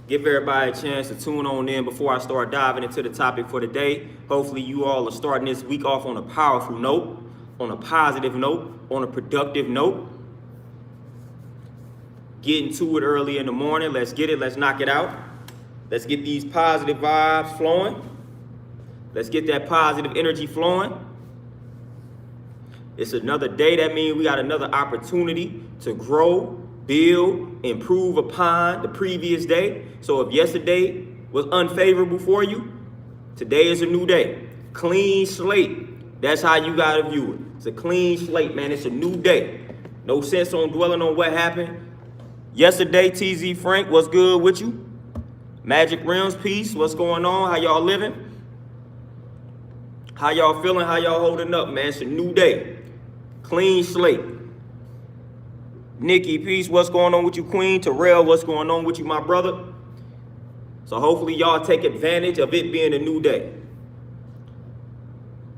Give everybody a chance to tune on in before I start diving into the topic for the day. Hopefully you all are starting this week off on a powerful note, on a positive note, on a productive note. Getting to it early in the morning. Let's get it. Let's knock it out. Let's get these positive vibes flowing. Let's get that positive energy flowing. It's another day. That means we got another opportunity to grow, build, improve upon the previous day. So if yesterday was unfavorable for you, today is a new day. Clean slate. That's how you gotta view it. It's a clean slate, man. It's a new day. No sense on dwelling on what happened yesterday. TZ Frank, what's good with you? Magic Rims, peace. What's going on? How y'all living? How y'all feeling? How y'all holding up, man? It's a new day. Clean slate. Nikki, peace. What's going on with you, Queen? Terrell, what's going on with you, my brother? So hopefully y'all take advantage of it being a new day.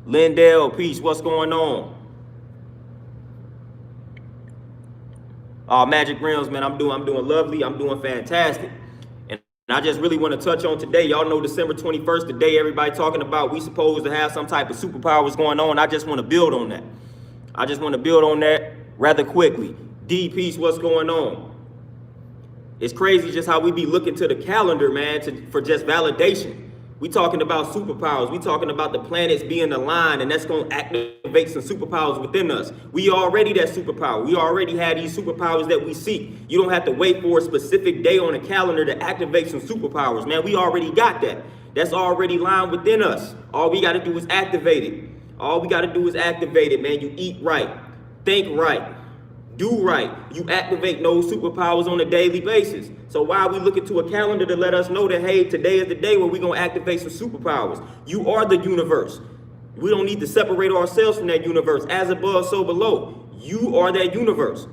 Lindell, peace. What's going on? Magic Rims, man, I'm doing lovely. I'm doing fantastic. And I just really want to touch on today. Y'all know December 21st, the day everybody talking about we supposed to have some type of superpowers going on. I just want to build on that. I just want to build on that rather quickly. D, peace, what's going on? It's crazy just how we be looking to the calendar, man, for just validation. We talking about superpowers. We talking about the planets being aligned, and that's going to activate some superpowers within us. We already that superpower. We already have these superpowers that we seek. You don't have to wait for a specific day on a calendar to activate some superpowers, man. We already got that. That's already lined within us. All we got to do is activate it. All we got to do is activate it, man. You eat right, think right, do right. You activate those superpowers on a daily basis. So why are we looking to a calendar to let us know that, hey, today is the day where we're going to activate some superpowers? You are the universe. We don't need to separate ourselves from that universe. As above, so below. You are that universe.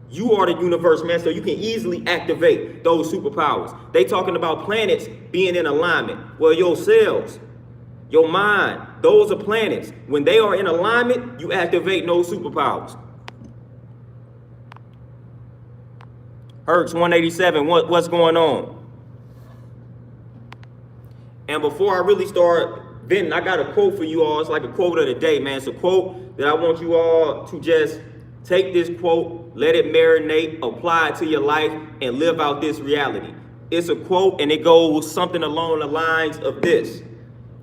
You are the universe, man, so you can easily activate those superpowers. They talking about planets being in alignment. Well, your cells, your mind, those are planets. When they are in alignment, you activate those superpowers. Hertz 187, what's going on? And before I really start venting, I got a quote for you all. It's like a quote of the day, man. It's a quote that I want you all to just take this quote, let it marinate, apply it to your life, and live out this reality. It's a quote, and it goes something along the lines of this.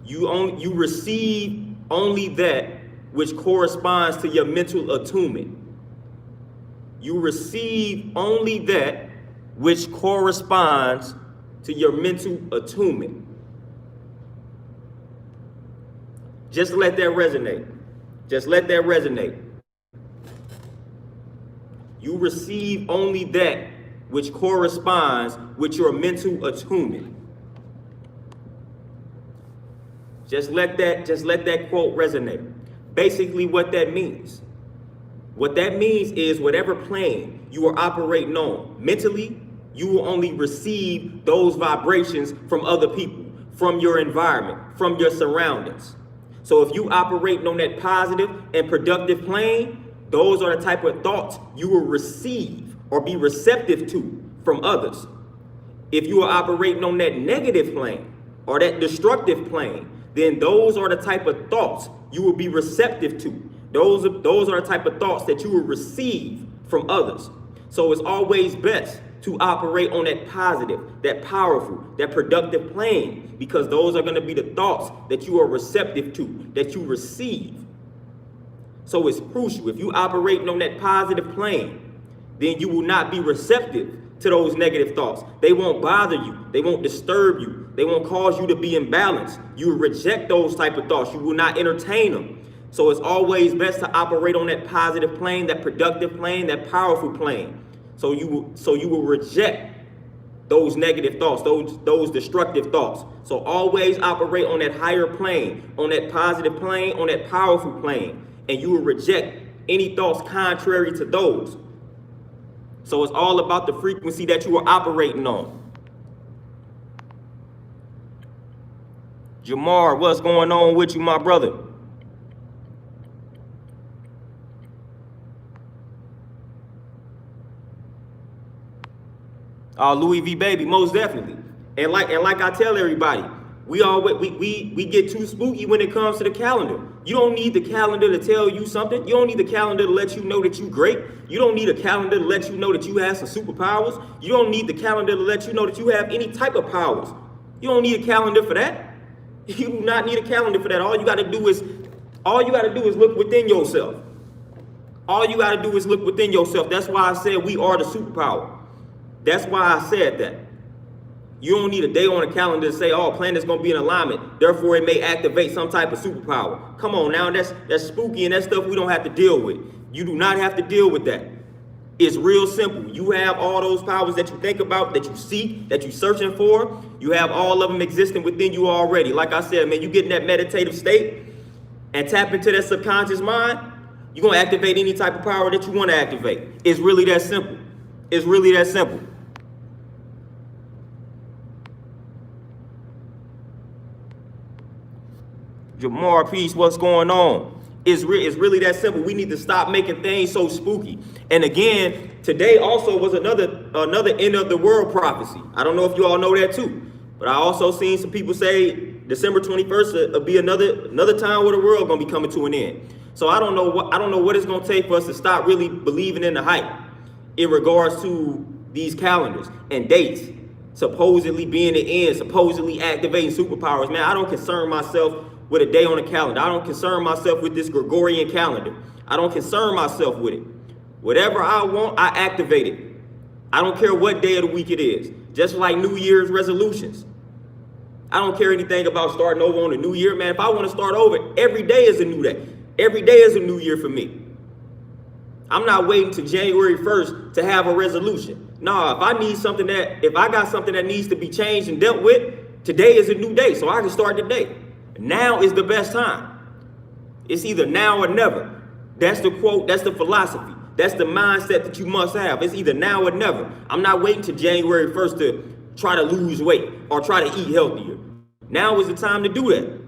You receive only that which corresponds to your mental attunement. You receive only that which corresponds to your mental attunement. Just let that resonate. Just let that resonate. You receive only that which corresponds with your mental attunement. Just let that quote resonate. Basically what that means. What that means is whatever plane you are operating on mentally, you will only receive those vibrations from other people, from your environment, from your surroundings. So if you operating on that positive and productive plane, those are the type of thoughts you will receive or be receptive to from others. If you are operating on that negative plane or that destructive plane, then those are the type of thoughts you will be receptive to. Those are the type of thoughts that you will receive from others. So it's always best to operate on that positive, that powerful, that productive plane, because those are going to be the thoughts that you are receptive to, that you receive. So it's crucial. If you operating on that positive plane, then you will not be receptive to those negative thoughts. They won't bother you. They won't disturb you. They won't cause you to be imbalanced. You will reject those type of thoughts. You will not entertain them. So it's always best to operate on that positive plane, that productive plane, that powerful plane. So you will reject those negative thoughts, those destructive thoughts. So always operate on that higher plane, on that positive plane, on that powerful plane, and you will reject any thoughts contrary to those. So it's all about the frequency that you are operating on. Jamar, what's going on with you, my brother? Louis V. Baby, most definitely. And like I tell everybody, we get too spooky when it comes to the calendar. You don't need the calendar to tell you something. You don't need the calendar to let you know that you're great. You don't need a calendar to let you know that you have some superpowers. You don't need the calendar to let you know that you have any type of powers. You don't need a calendar for that. You do not need a calendar for that. All you got to do is look within yourself. All you got to do is look within yourself. That's why I said we are the superpower. That's why I said that. You don't need a day on a calendar to say, oh, planet's going to be in alignment, therefore it may activate some type of superpower. Come on now, that's spooky, and that's stuff we don't have to deal with. You do not have to deal with that. It's real simple. You have all those powers that you think about, that you seek, that you're searching for. You have all of them existing within you already. Like I said, man, you get in that meditative state and tap into that subconscious mind, you're going to activate any type of power that you want to activate. It's really that simple. It's really that simple. Jamar, peace, what's going on? It's really that simple. We need to stop making things so spooky. And again, today also was another end of the world prophecy. I don't know if you all know that too, but I also seen some people say December 21st will be another time where the world gonna be coming to an end. So I don't know what it's gonna take for us to stop really believing in the hype in regards to these calendars and dates supposedly being the end, supposedly activating superpowers. Man, I don't concern myself with a day on the calendar. I don't concern myself with this Gregorian calendar. I don't concern myself with it. Whatever I want, I activate it. I don't care what day of the week it is. Just like New Year's resolutions. I don't care anything about starting over on the new year, man. If I want to start over, every day is a new day. Every day is a new year for me. I'm not waiting to January 1st to have a resolution. Nah, if I got something that needs to be changed and dealt with, today is a new day, so I can start today. Now is the best time. It's either now or never. That's the quote, that's the philosophy. That's the mindset that you must have. It's either now or never. I'm not waiting to January 1st to try to lose weight or try to eat healthier. Now is the time to do that.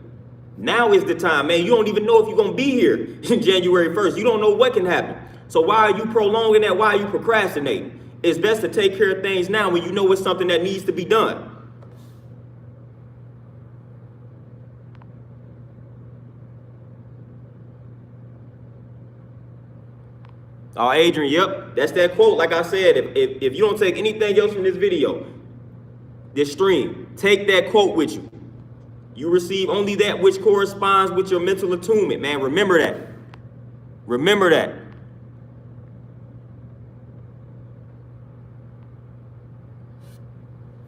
Now is the time, man. You don't even know if you're going to be here in January 1st. You don't know what can happen. So why are you prolonging that? Why are you procrastinating? It's best to take care of things now when you know it's something that needs to be done. Oh, Adrian, yep, that's that quote. Like I said, if you don't take anything else from this video, this stream, take that quote with you. You receive only that which corresponds with your mental attunement, man. Remember that. Remember that.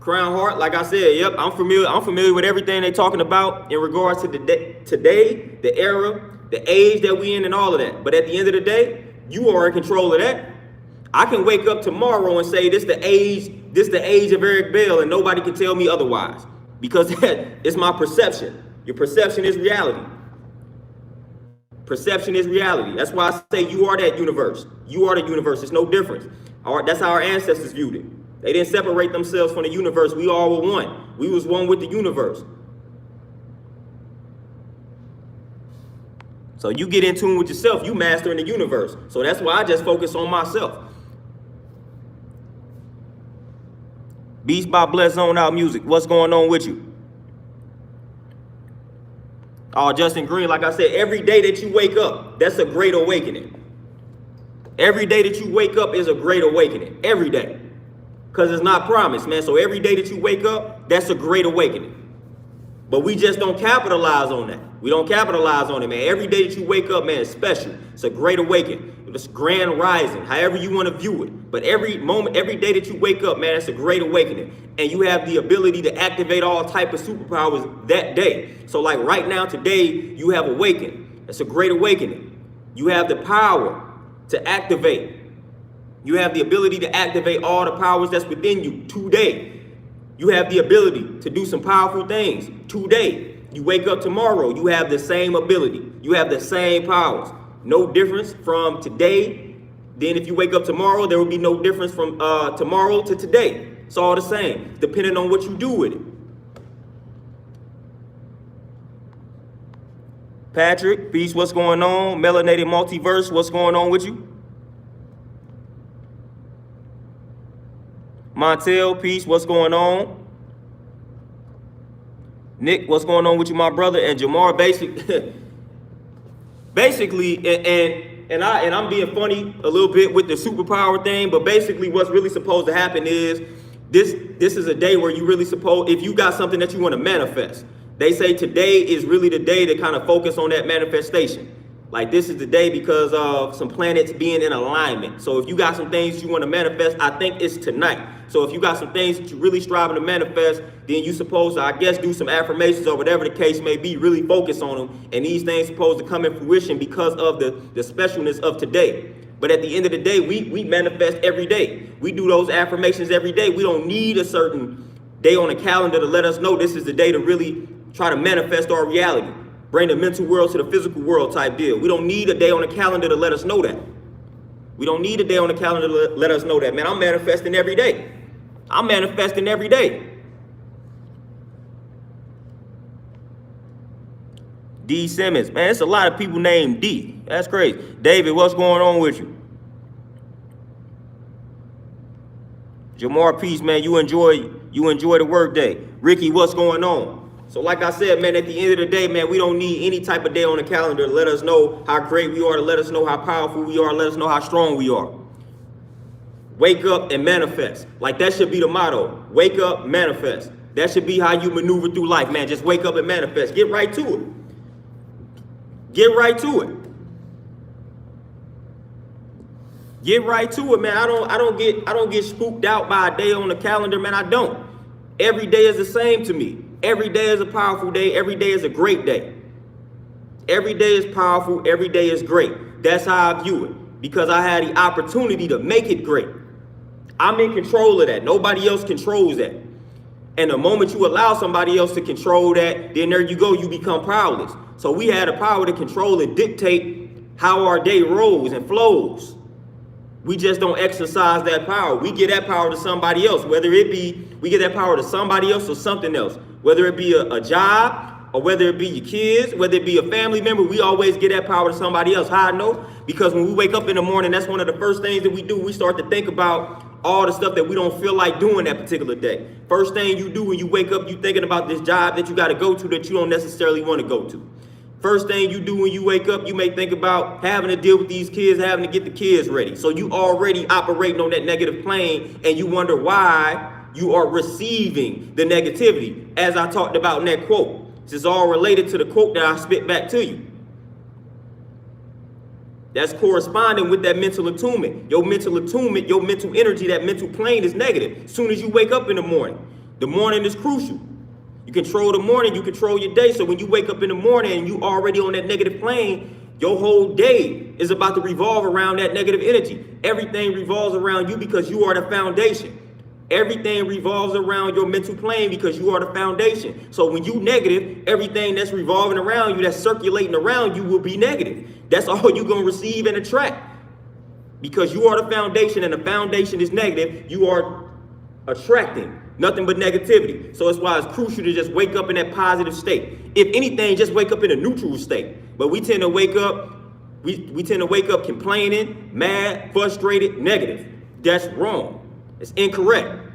Crown Heart, like I said, yep, I'm familiar with everything they're talking about in regards to today, the era, the age that we in, and all of that. But at the end of the day, you are in control of that. I can wake up tomorrow and say this the age of Eric Bell, and nobody can tell me otherwise. Because it's my perception. Your perception is reality. Perception is reality. That's why I say you are that universe. You are the universe. It's no difference. That's how our ancestors viewed it. They didn't separate themselves from the universe. We all were one. We was one with the universe. So you get in tune with yourself, you mastering the universe. So that's why I just focus on myself. Beast by Bless Zone Out Music. What's going on with you? Oh, Justin Green, like I said, every day that you wake up, that's a great awakening. Every day that you wake up is a great awakening. Every day. Because it's not promised, man. So every day that you wake up, that's a great awakening. But we just don't capitalize on that. We don't capitalize on it, man. Every day that you wake up, man, is special. It's a great awakening. It's grand rising, however you want to view it. But every moment, every day that you wake up, man, it's a great awakening. And you have the ability to activate all type of superpowers that day. So like right now, today, you have awakened. It's a great awakening. You have the power to activate. You have the ability to activate all the powers that's within you today. You have the ability to do some powerful things today. You wake up tomorrow, you have the same ability. You have the same powers. No difference from today. Then if you wake up tomorrow, there will be no difference from tomorrow to today. It's all the same, depending on what you do with it. Patrick, peace, what's going on? Melanated Multiverse, what's going on with you? Montel, peace. What's going on? Nick, what's going on with you, my brother? And Jamar, basically, and I'm being funny a little bit with the superpower thing, but basically, what's really supposed to happen is this is a day where you really if you got something that you want to manifest. They say today is really the day to kind of focus on that manifestation. Like this is the day because of some planets being in alignment. So if you got some things you want to manifest, I think it's tonight. So if you got some things that you're really striving to manifest, then you supposed to, I guess, do some affirmations or whatever the case may be, really focus on them. And these things supposed to come in fruition because of the specialness of today. But at the end of the day, we manifest every day. We do those affirmations every day. We don't need a certain day on the calendar to let us know this is the day to really try to manifest our reality. Bring the mental world to the physical world type deal. We don't need a day on the calendar to let us know that. We don't need a day on the calendar to let us know that. Man, I'm manifesting every day. I'm manifesting every day. D. Simmons. Man, it's a lot of people named D. That's crazy. David, what's going on with you? Jamar, peace, man. You enjoy the work day. Ricky, what's going on? So like I said, man, at the end of the day, man, we don't need any type of day on the calendar to let us know how great we are, to let us know how powerful we are, let us know how strong we are. Wake up and manifest. Like that should be the motto. Wake up, manifest. That should be how you maneuver through life, man. Just wake up and manifest. Get right to it. Get right to it. Get right to it, man. I don't get spooked out by a day on the calendar, man. I don't. Every day is the same to me. Every day is a powerful day. Every day is a great day. Every day is powerful. Every day is great. That's how I view it, because I had the opportunity to make it great. I'm in control of that. Nobody else controls that. And the moment you allow somebody else to control that, then there you go, you become powerless. So we had the power to control and dictate how our day rolls and flows. We just don't exercise that power. We give that power to somebody else, whether it be, we give that power to somebody else or something else, whether it be a job or whether it be your kids, whether it be a family member. We always give that power to somebody else. How I know? Because when we wake up in the morning, that's one of the first things that we do. We start to think about all the stuff that we don't feel like doing that particular day. First thing you do when you wake up, you thinking about this job that you got to go to that you don't necessarily want to go to. First thing you do when you wake up, you may think about having to deal with these kids, having to get the kids ready. So you already operating on that negative plane, and you wonder why you are receiving the negativity. As I talked about in that quote, this is all related to the quote that I spit back to you. That's corresponding with that mental attunement. Your mental attunement, your mental energy, that mental plane is negative. As soon as you wake up in the morning is crucial. You control the morning, you control your day. So when you wake up in the morning and you already on that negative plane, your whole day is about to revolve around that negative energy. Everything revolves around you because you are the foundation. Everything revolves around your mental plane because you are the foundation. So when you negative, everything that's revolving around you, that's circulating around you, will be negative. That's all you're going to receive and attract. Because you are the foundation, and the foundation is negative, you are attracting nothing but negativity. So that's why it's crucial to just wake up in that positive state. If anything, just wake up in a neutral state. But we tend to wake up, we tend to wake up complaining, mad, frustrated, negative. That's wrong. It's incorrect.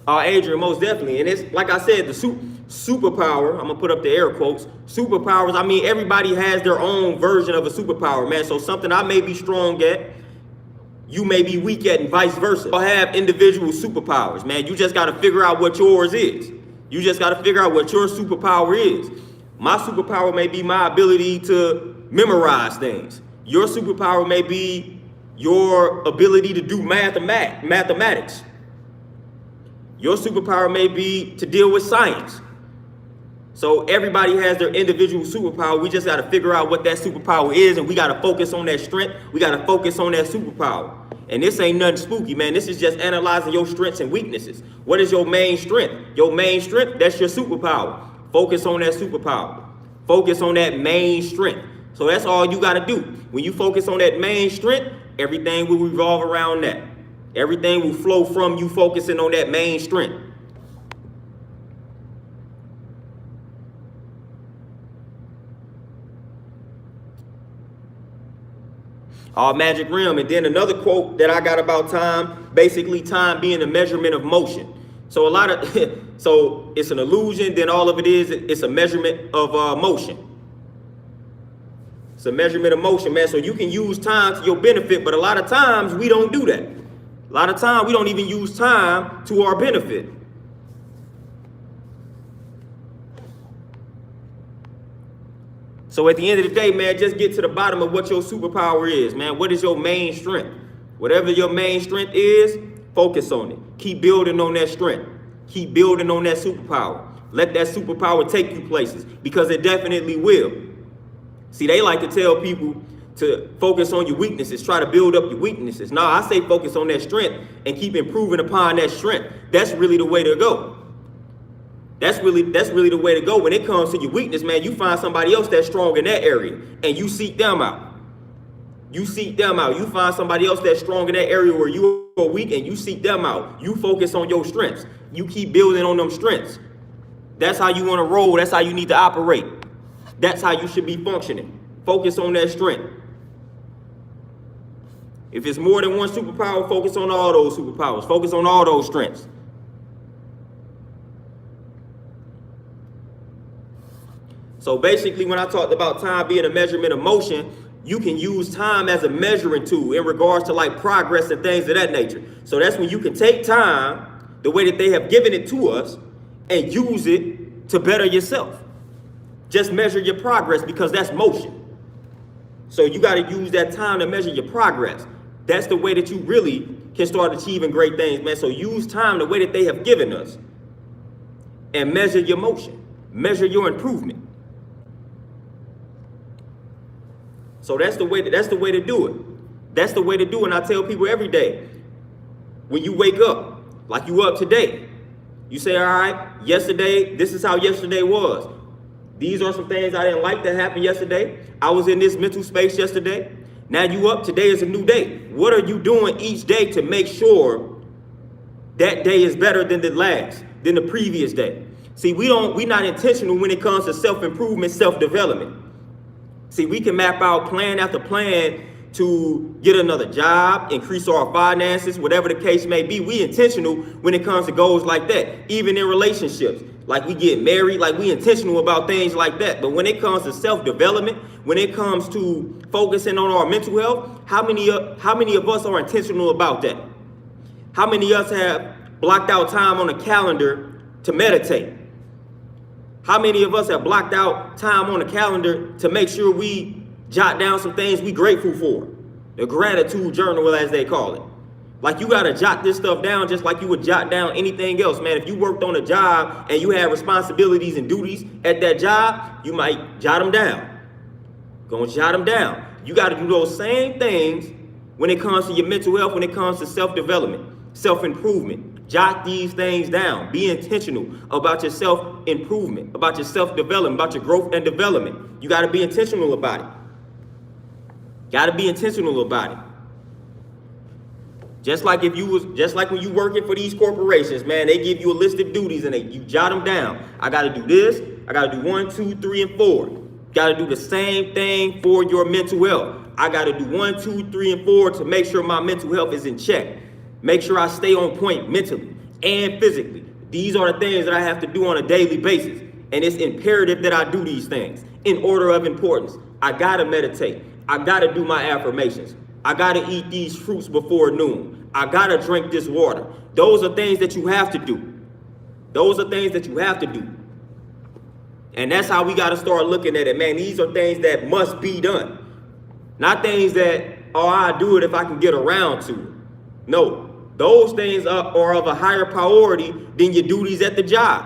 Adrian, most definitely. And it's like I said, the superpower, I'm gonna put up the air quotes, superpowers. I mean, everybody has their own version of a superpower, man. So something I may be strong at, you may be weak at, and vice versa. You'll have individual superpowers, man. You just gotta figure out what yours is. You just gotta figure out what your superpower is. My superpower may be my ability to memorize things. Your superpower may be your ability to do mathematics. Your superpower may be to deal with science. So everybody has their individual superpower. We just got to figure out what that superpower is, and we got to focus on that strength. We got to focus on that superpower. And this ain't nothing spooky, man. This is just analyzing your strengths and weaknesses. What is your main strength? Your main strength, that's your superpower. Focus on that superpower. Focus on that main strength. So that's all you got to do. When you focus on that main strength, everything will revolve around that. Everything will flow from you focusing on that main strength. Our magic realm. And then another quote that I got about time, basically time being a measurement of motion. So a lot of, so it's an illusion, then all of it is, it's a measurement of motion. It's a measurement of motion, man. So you can use time to your benefit, but a lot of times we don't do that. A lot of times we don't even use time to our benefit. So at the end of the day, man, just get to the bottom of what your superpower is, man. What is your main strength? Whatever your main strength is, focus on it. Keep building on that strength. Keep building on that superpower. Let that superpower take you places, because it definitely will. See, they like to tell people to focus on your weaknesses, try to build up your weaknesses. No, I say focus on that strength and keep improving upon that strength. That's really the way to go. That's really the way to go. When it comes to your weakness, man, you find somebody else that's strong in that area and you seek them out. You seek them out. You find somebody else that's strong in that area where you are weak and you seek them out. You focus on your strengths. You keep building on them strengths. That's how you want to roll. That's how you need to operate. That's how you should be functioning. Focus on that strength. If it's more than one superpower, focus on all those superpowers. Focus on all those strengths. So basically, when I talked about time being a measurement of motion, you can use time as a measuring tool in regards to like progress and things of that nature. So that's when you can take time, the way that they have given it to us, and use it to better yourself. Just measure your progress, because that's motion. So you got to use that time to measure your progress. That's the way that you really can start achieving great things, man. So use time the way that they have given us and measure your motion, measure your improvement. So that's the way to do it. That's the way to do it. And I tell people every day, when you wake up, like you up today, you say, all right, yesterday, this is how yesterday was. These are some things I didn't like that happened yesterday. I was in this mental space yesterday. Now you up, today is a new day. What are you doing each day to make sure that day is better than the previous day? See, we're not intentional when it comes to self-improvement, self-development. See, we can map out plan after plan to get another job, increase our finances, whatever the case may be. We intentional when it comes to goals like that, even in relationships. Like we get married, like we intentional about things like that. But when it comes to self-development, when it comes to focusing on our mental health, how many of us are intentional about that? How many of us have blocked out time on a calendar to meditate? How many of us have blocked out time on a calendar to make sure we jot down some things we grateful for? The gratitude journal, as they call it. Like you gotta jot this stuff down just like you would jot down anything else, man. If you worked on a job and you had responsibilities and duties at that job, you might jot them down. Go and jot them down. You gotta do those same things when it comes to your mental health, when it comes to self-development, self-improvement. Jot these things down. Be intentional about your self-improvement, about your self-development, about your growth and development. You gotta be intentional about it. Gotta be intentional about it. Just like when you working for these corporations, man, they give you a list of duties and you jot them down. I got to do this. I got to do 1, 2, 3, and 4. Got to do the same thing for your mental health. I got to do 1, 2, 3, and 4 to make sure my mental health is in check. Make sure I stay on point mentally and physically. These are the things that I have to do on a daily basis. And it's imperative that I do these things in order of importance. I got to meditate. I got to do my affirmations. I got to eat these fruits before noon. I got to drink this water. Those are things that you have to do. Those are things that you have to do. And that's how we got to start looking at it, man. These are things that must be done. Not things that, oh, I'll do it if I can get around to it. No, those things are of a higher priority than your duties at the job.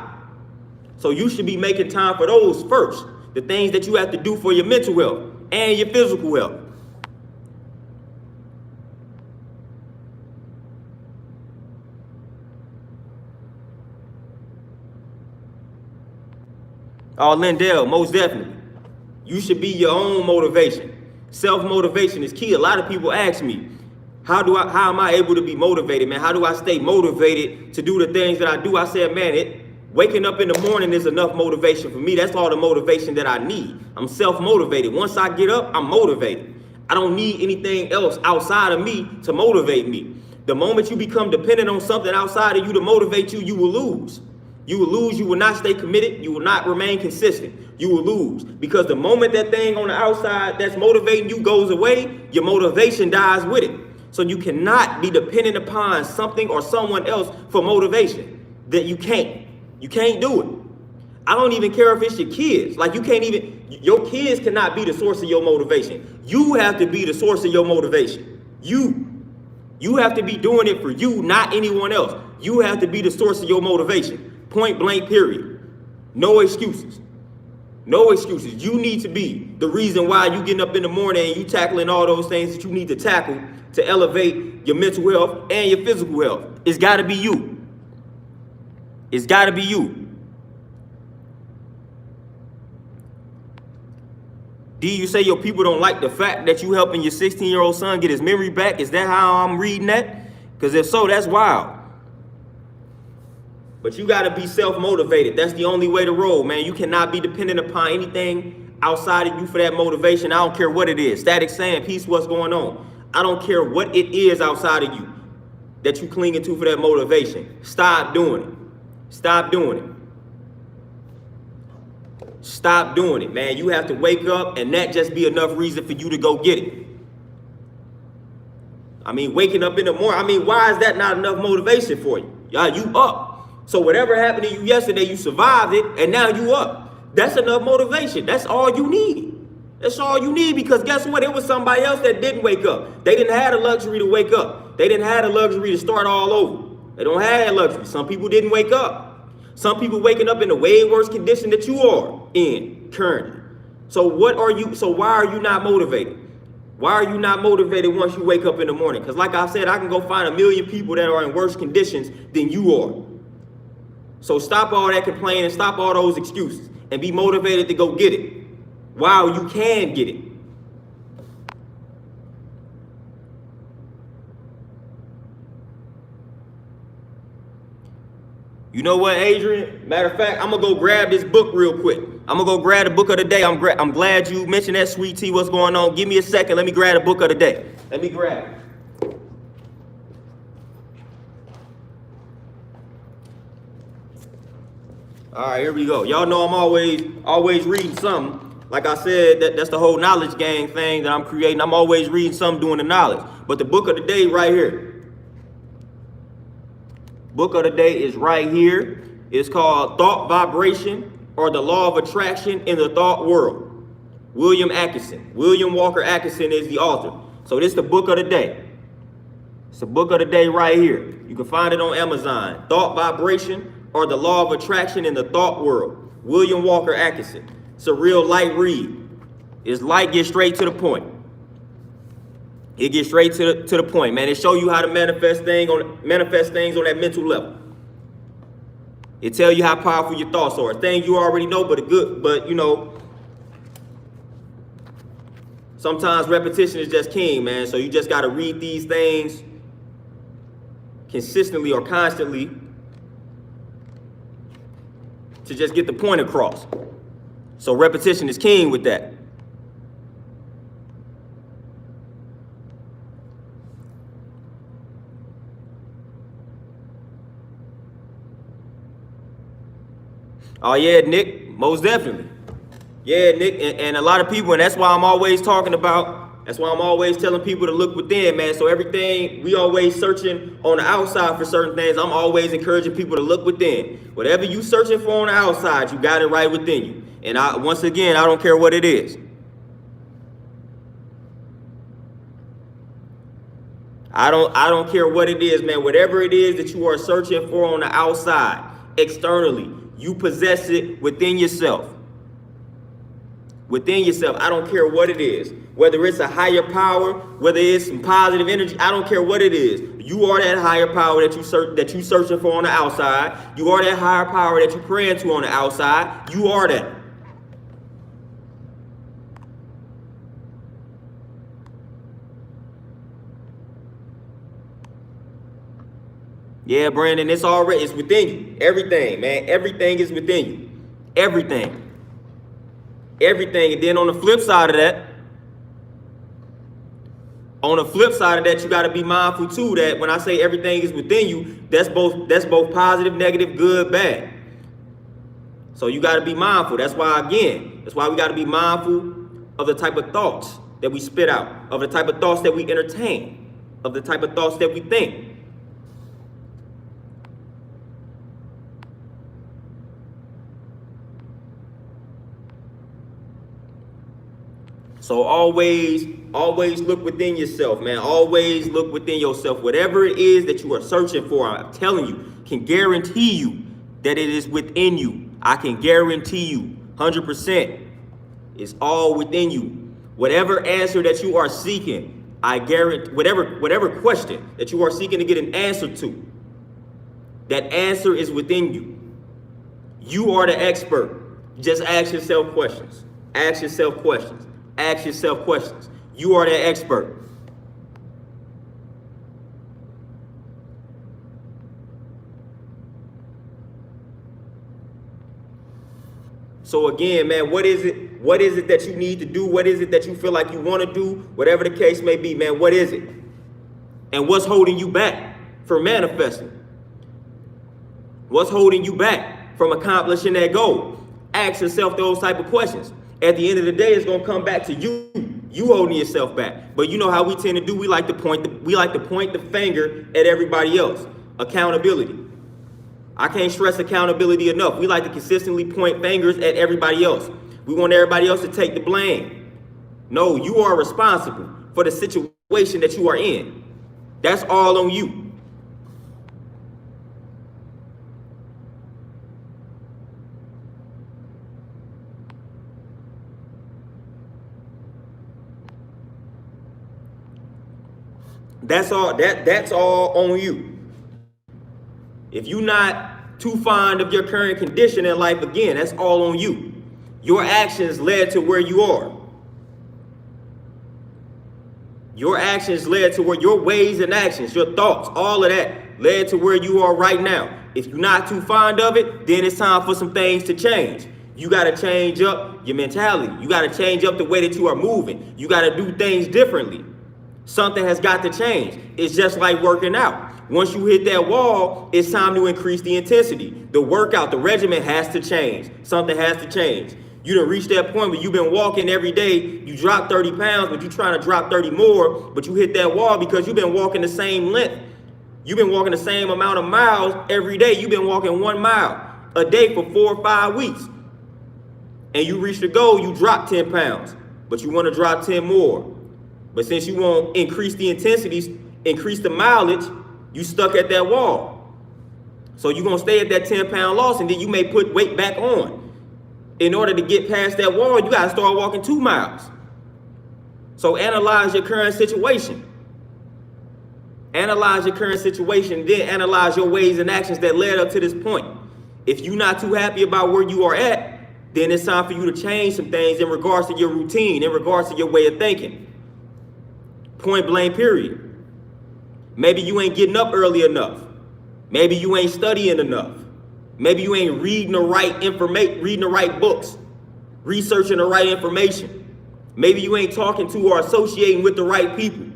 So you should be making time for those first. The things that you have to do for your mental health and your physical health. Oh, Lindell, most definitely. You should be your own motivation. Self-motivation is key. A lot of people ask me, how am I able to be motivated, man? How do I stay motivated to do the things that I do? I said, man, waking up in the morning is enough motivation for me. That's all the motivation that I need. I'm self-motivated. Once I get up, I'm motivated. I don't need anything else outside of me to motivate me. The moment you become dependent on something outside of you to motivate you, you will lose. You will lose. You will not stay committed. You will not remain consistent. You will lose. Because the moment that thing on the outside that's motivating you goes away, your motivation dies with it. So you cannot be dependent upon something or someone else for motivation. That you can't. You can't do it. I don't even care if it's your kids. Like you can't even, your kids cannot be the source of your motivation. You have to be the source of your motivation. You have to be doing it for you, not anyone else. You have to be the source of your motivation. Point blank, period. No excuses. No excuses. You need to be the reason why you getting up in the morning and you tackling all those things that you need to tackle to elevate your mental health and your physical health. It's got to be you. It's got to be you. D, you say your people don't like the fact that you helping your 16-year-old son get his memory back. Is that how I'm reading that? Because if so, that's wild. But you got to be self-motivated. That's the only way to roll, man. You cannot be dependent upon anything outside of you for that motivation. I don't care what it is. Static saying, peace, what's going on? I don't care what it is outside of you that you clinging to for that motivation. Stop doing it. Stop doing it. Stop doing it, man. You have to wake up and that just be enough reason for you to go get it. I mean, waking up in the morning, why is that not enough motivation for you? Y'all, you up. So whatever happened to you yesterday, you survived it, and now you up. That's enough motivation. That's all you need. That's all you need, because guess what? It was somebody else that didn't wake up. They didn't have the luxury to wake up. They didn't have the luxury to start all over. They don't have that luxury. Some people didn't wake up. Some people waking up in a way worse condition that you are in currently. So why are you not motivated? Why are you not motivated once you wake up in the morning? Because like I said, I can go find 1 million people that are in worse conditions than you are. So stop all that complaining, stop all those excuses, and be motivated to go get it while you can get it. You know what, Adrian? Matter of fact, I'm going to go grab this book real quick. I'm going to go grab the book of the day. I'm glad you mentioned that, Sweet Tea. What's going on? Give me a second. Let me grab the book of the day. Let me grab it. All right, here we go. Y'all know I'm always reading something. Like I said, that's the whole knowledge gang thing that I'm creating. I'm always reading something, doing the knowledge. But the book of the day right here. Book of the day is right here. It's called Thought Vibration, or the Law of Attraction in the Thought World. William Walker Atkinson is the author. So this is the book of the day. It's the book of the day right here. You can find it on Amazon. Thought Vibration, or the Law of Attraction in the Thought World. William Walker Atkinson. It's a real light read. It's light, get straight to the point. It gets straight to the point, man. It show you how to manifest things on that mental level. It tell you how powerful your thoughts are. Things you already know, but you know, sometimes repetition is just king, man. So you just got to read these things consistently or constantly to just get the point across. So repetition is king with that. Oh yeah, Nick, most definitely. Yeah, Nick, and a lot of people, and that's why I'm always telling people to look within, man. So everything, we always searching on the outside for certain things. I'm always encouraging people to look within. Whatever you searching for on the outside, you got it right within you. And once again, I don't care what it is. I don't care what it is, man. Whatever it is that you are searching for on the outside, externally, you possess it within yourself. Within yourself. I don't care what it is. Whether it's a higher power, whether it's some positive energy, I don't care what it is. You are that higher power that you searching for on the outside. You are that higher power that you praying to on the outside. You are that. Yeah, Brandon, it's within you. Everything, man. Everything is within you. Everything. Everything. And then on the flip side of that, On the flip side of that, you got to be mindful too that when I say everything is within you, that's both positive, negative, good, bad. So you got to be mindful. That's why we got to be mindful of the type of thoughts that we spit out, of the type of thoughts that we entertain, of the type of thoughts that we think. So always look within yourself, man. Always look within yourself. Whatever it is that you are searching for, I'm telling you, can guarantee you that it is within you. I can guarantee you 100%. It's all within you. Whatever answer that you are seeking, I guarantee, whatever question that you are seeking to get an answer to, that answer is within you. You are the expert. Just ask yourself questions. Ask yourself questions. Ask yourself questions. You are the expert. So again, man, what is it? What is it that you need to do? What is it that you feel like you want to do? Whatever the case may be, man, what is it? And what's holding you back from manifesting? What's holding you back from accomplishing that goal? Ask yourself those type of questions. At the end of the day, it's gonna come back to you. You holding yourself back. But you know how we tend to do? We like to point the finger at everybody else. Accountability. I can't stress accountability enough. We like to consistently point fingers at everybody else. We want everybody else to take the blame. No, you are responsible for the situation that you are in. That's all on you. That's all on you. If you're not too fond of your current condition in life, again, that's all on you. Your actions led to where you are. Your actions led to where your ways and actions, your thoughts, all of that led to where you are right now. If you're not too fond of it, then it's time for some things to change. You got to change up your mentality. You got to change up the way that you are moving. You got to do things differently. Something has got to change. It's just like working out. Once you hit that wall, it's time to increase the intensity. The workout, the regimen has to change. Something has to change. You done reached that point where you've been walking every day. You dropped 30 pounds, but you're trying to drop 30 more. But you hit that wall because you've been walking the same length. You've been walking the same amount of miles every day. You've been walking 1 mile a day for 4 or 5 weeks. And you reach the goal, you drop 10 pounds. But you want to drop 10 more. But since you won't increase the intensities, increase the mileage, you stuck at that wall. So you're going to stay at that 10-pound loss, and then you may put weight back on. In order to get past that wall, you got to start walking 2 miles. So analyze your current situation. Analyze your current situation, then analyze your ways and actions that led up to this point. If you're not too happy about where you are at, then it's time for you to change some things in regards to your routine, in regards to your way of thinking. Point blank, period. Maybe you ain't getting up early enough. Maybe you ain't studying enough. Maybe you ain't reading the right books, researching the right information. Maybe you ain't talking to or associating with the right people.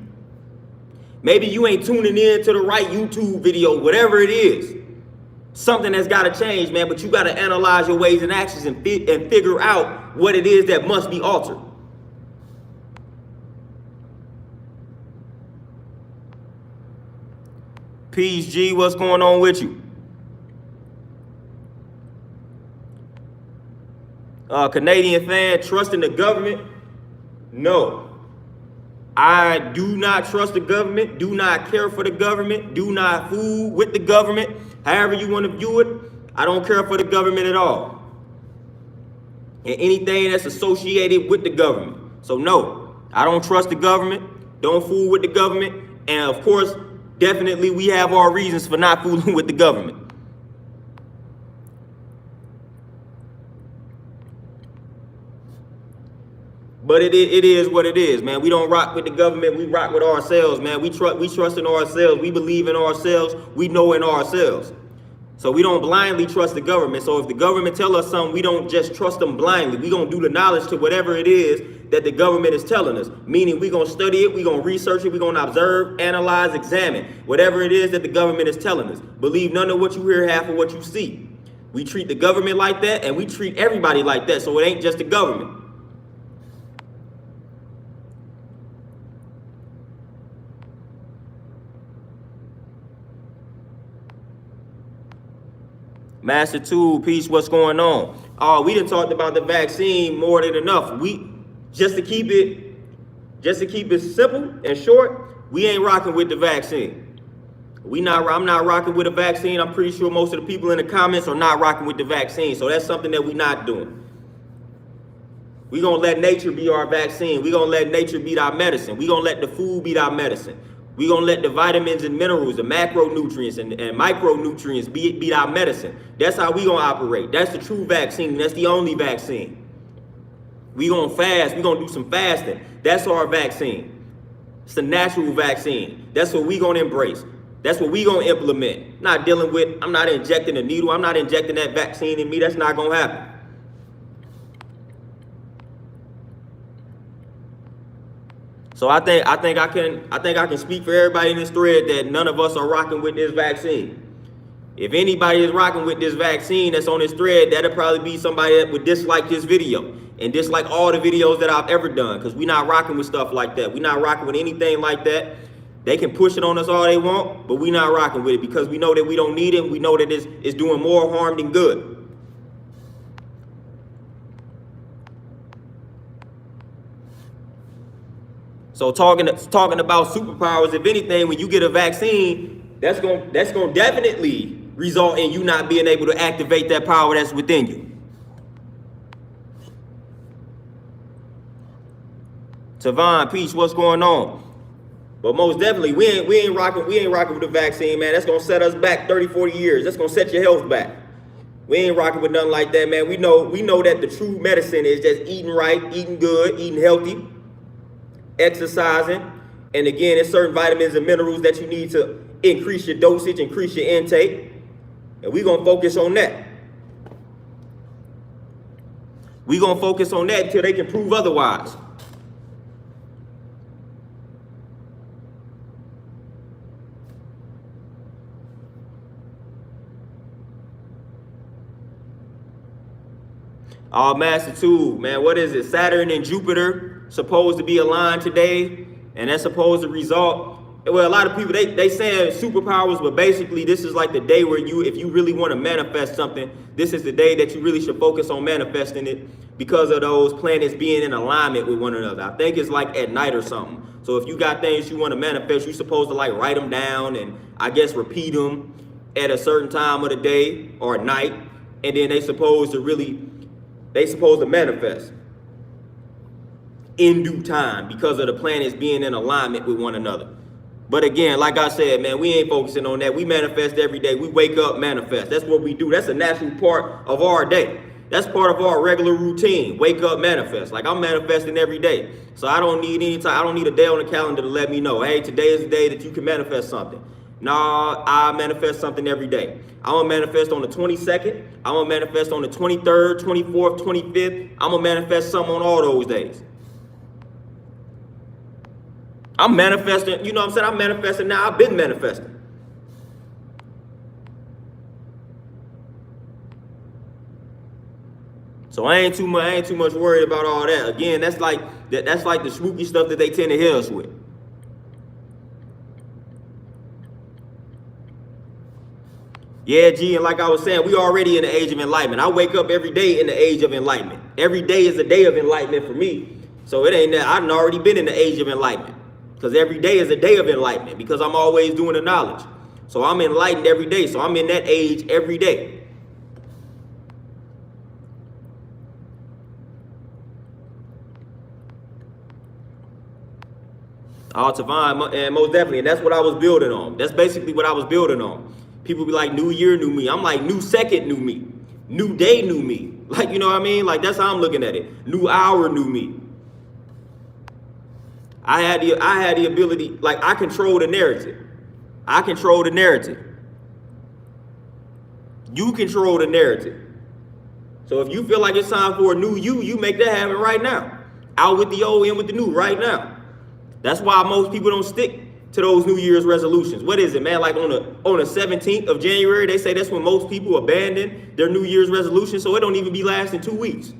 Maybe you ain't tuning in to the right YouTube video, whatever it is. Something that's got to change, man, but you got to analyze your ways and actions and figure out what it is that must be altered. Peace, G, what's going on with you? Canadian fan, trusting the government? No. I do not trust the government, do not care for the government, do not fool with the government. However you want to view it, I don't care for the government at all. And anything that's associated with the government. So no, I don't trust the government, don't fool with the government, and of course, definitely we have our reasons for not fooling with the government. But it is what it is, man. We don't rock with the government. We rock with ourselves, man. We trust in ourselves. We believe in ourselves. We know in ourselves. So we don't blindly trust the government. So if the government tell us something, we don't just trust them blindly. We gonna do the knowledge to whatever it is that the government is telling us. Meaning we gonna study it, we gonna research it, we gonna observe, analyze, examine whatever it is that the government is telling us. Believe none of what you hear, half of what you see. We treat the government like that, and we treat everybody like that. So it ain't just the government. Master Tool, peace, what's going on? Oh, we done talked about the vaccine more than enough. We just to keep it simple and short, we ain't rocking with the vaccine. I'm not rocking with the vaccine. I'm pretty sure most of the people in the comments are not rocking with the vaccine. So that's something that we're not doing. We're gonna let nature be our vaccine. We're gonna let nature be our medicine. We're gonna let the food be our medicine. We're going to let the vitamins and minerals, the macronutrients and micronutrients be our medicine. That's how we're going to operate. That's the true vaccine. That's the only vaccine. We're going to fast. We're going to do some fasting. That's our vaccine. It's the natural vaccine. That's what we're going to embrace. That's what we're going to implement. I'm not injecting a needle. I'm not injecting that vaccine in me. That's not going to happen. So I think I can speak for everybody in this thread that none of us are rocking with this vaccine. If anybody is rocking with this vaccine that's on this thread, that'll probably be somebody that would dislike this video and dislike all the videos that I've ever done, because we're not rocking with stuff like that. We're not rocking with anything like that. They can push it on us all they want, but we're not rocking with it because we know that we don't need it. We know that it's doing more harm than good. So talking about superpowers, if anything, when you get a vaccine, that's gonna definitely result in you not being able to activate that power that's within you. Tavon, peace, what's going on? But most definitely, we ain't rocking with the vaccine, man. That's gonna set us back 30, 40 years. That's gonna set your health back. We ain't rocking with nothing like that, man. We know that the true medicine is just eating right, eating good, eating healthy, exercising, and again, there's certain vitamins and minerals that you need to increase your dosage, increase your intake, and we're gonna focus on that. We're gonna focus on that until they can prove otherwise. Master Tool, man, what is it? Saturn and Jupiter supposed to be aligned today, and that's supposed to result. Well, a lot of people they saying superpowers, but basically this is like the day where if you really want to manifest something, this is the day that you really should focus on manifesting it, because of those planets being in alignment with one another. I think it's like at night or something. So if you got things you want to manifest, you're supposed to like write them down and I guess repeat them at a certain time of the day or night, and then they supposed to manifest in due time because of the planets being in alignment with one another. But again, like I said, man, we ain't focusing on that. We manifest every day. We wake up, manifest. That's what we do. That's a natural part of our day. That's part of our regular routine. Wake up, manifest. Like I'm manifesting every day. So I don't need any time. I don't need a day on the calendar to let me know, hey, today is the day that you can manifest something. No, I manifest something every day. I'm gonna manifest on the 22nd. I'm gonna manifest on the 23rd, 24th, 25th. I'm gonna manifest something on all those days. I'm manifesting, you know what I'm saying? I'm manifesting now. I've been manifesting. So I ain't too much worried about all that. Again, that's like the spooky stuff that they tend to hit us with. Yeah, G, and like I was saying, we already in the age of enlightenment. I wake up every day in the age of enlightenment. Every day is a day of enlightenment for me. So it ain't that I've already been in the age of enlightenment. Because every day is a day of enlightenment, because I'm always doing the knowledge. So I'm enlightened every day. So I'm in that age every day. Tavon, and most definitely, and that's what I was building on. That's basically what I was building on. People be like, new year, new me. I'm like, new second, new me. New day, new me. Like, you know what I mean? Like, that's how I'm looking at it. New hour, new me. I had the ability, like I control the narrative. I control the narrative. You control the narrative. So if you feel like it's time for a new you, you make that happen right now. Out with the old, in with the new right now. That's why most people don't stick to those New Year's resolutions. What is it, man? Like on the 17th of January, they say that's when most people abandon their New Year's resolution, so it don't even be lasting 2 weeks.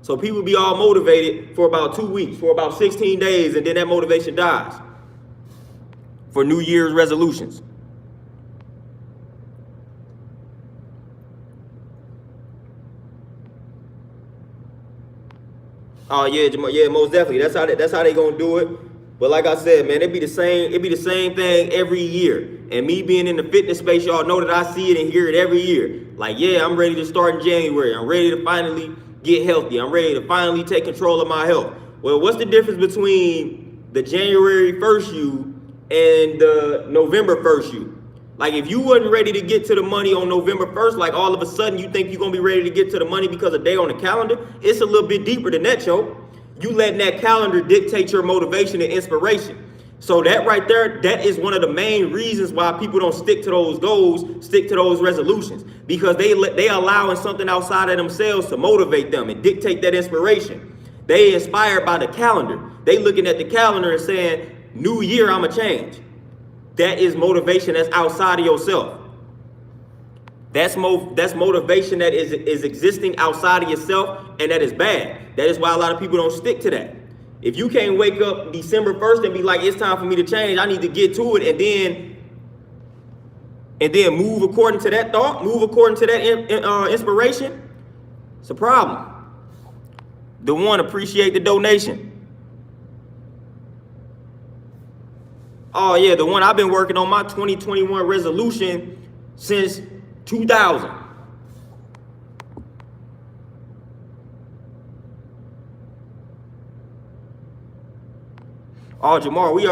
So people be all motivated for about 2 weeks, for about 16 days, and then that motivation dies for New Year's resolutions. Oh yeah, yeah, most definitely. That's how they gonna do it. But like I said, man, it be the same thing every year. And me being in the fitness space, y'all know that I see it and hear it every year. Like, yeah, I'm ready to start in January. I'm ready to finally get healthy. I'm ready to finally take control of my health. Well, what's the difference between the January 1st you and the November 1st you? Like, if you wasn't ready to get to the money on November 1st, like all of a sudden you think you're going to be ready to get to the money because a day on the calendar, it's a little bit deeper than that, yo. You letting that calendar dictate your motivation and inspiration. So that right there, that is one of the main reasons why people don't stick to those goals, stick to those resolutions, because they allowing something outside of themselves to motivate them and dictate that inspiration. They inspired by the calendar. They looking at the calendar and saying, new year, I'ma change. That is motivation that's outside of yourself. That's motivation that is existing outside of yourself, and that is bad. That is why a lot of people don't stick to that. If you can't wake up December 1st and be like, it's time for me to change, I need to get to it, and then move according to that thought, move according to that inspiration, it's a problem. The one, appreciate the donation. Oh yeah, the one, I've been working on my 2021 resolution since 2000. Oh, Jamar, we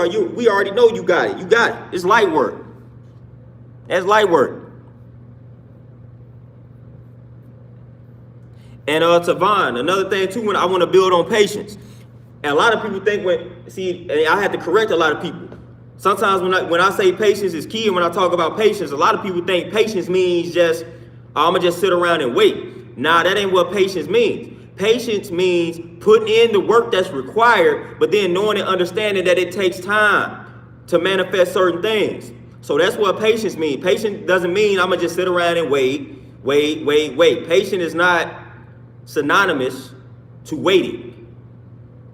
already know you got it. You got it. It's light work. That's light work. And Tavon, another thing too, when I want to build on patience. And a lot of people think I have to correct a lot of people. Sometimes when I say patience is key, and when I talk about patience, a lot of people think patience means just, I'm going to just sit around and wait. Nah, that ain't what patience means. Patience means putting in the work that's required, but then knowing and understanding that it takes time to manifest certain things. So that's what patience means. Patience doesn't mean I'm going to just sit around and wait. Patience is not synonymous to waiting.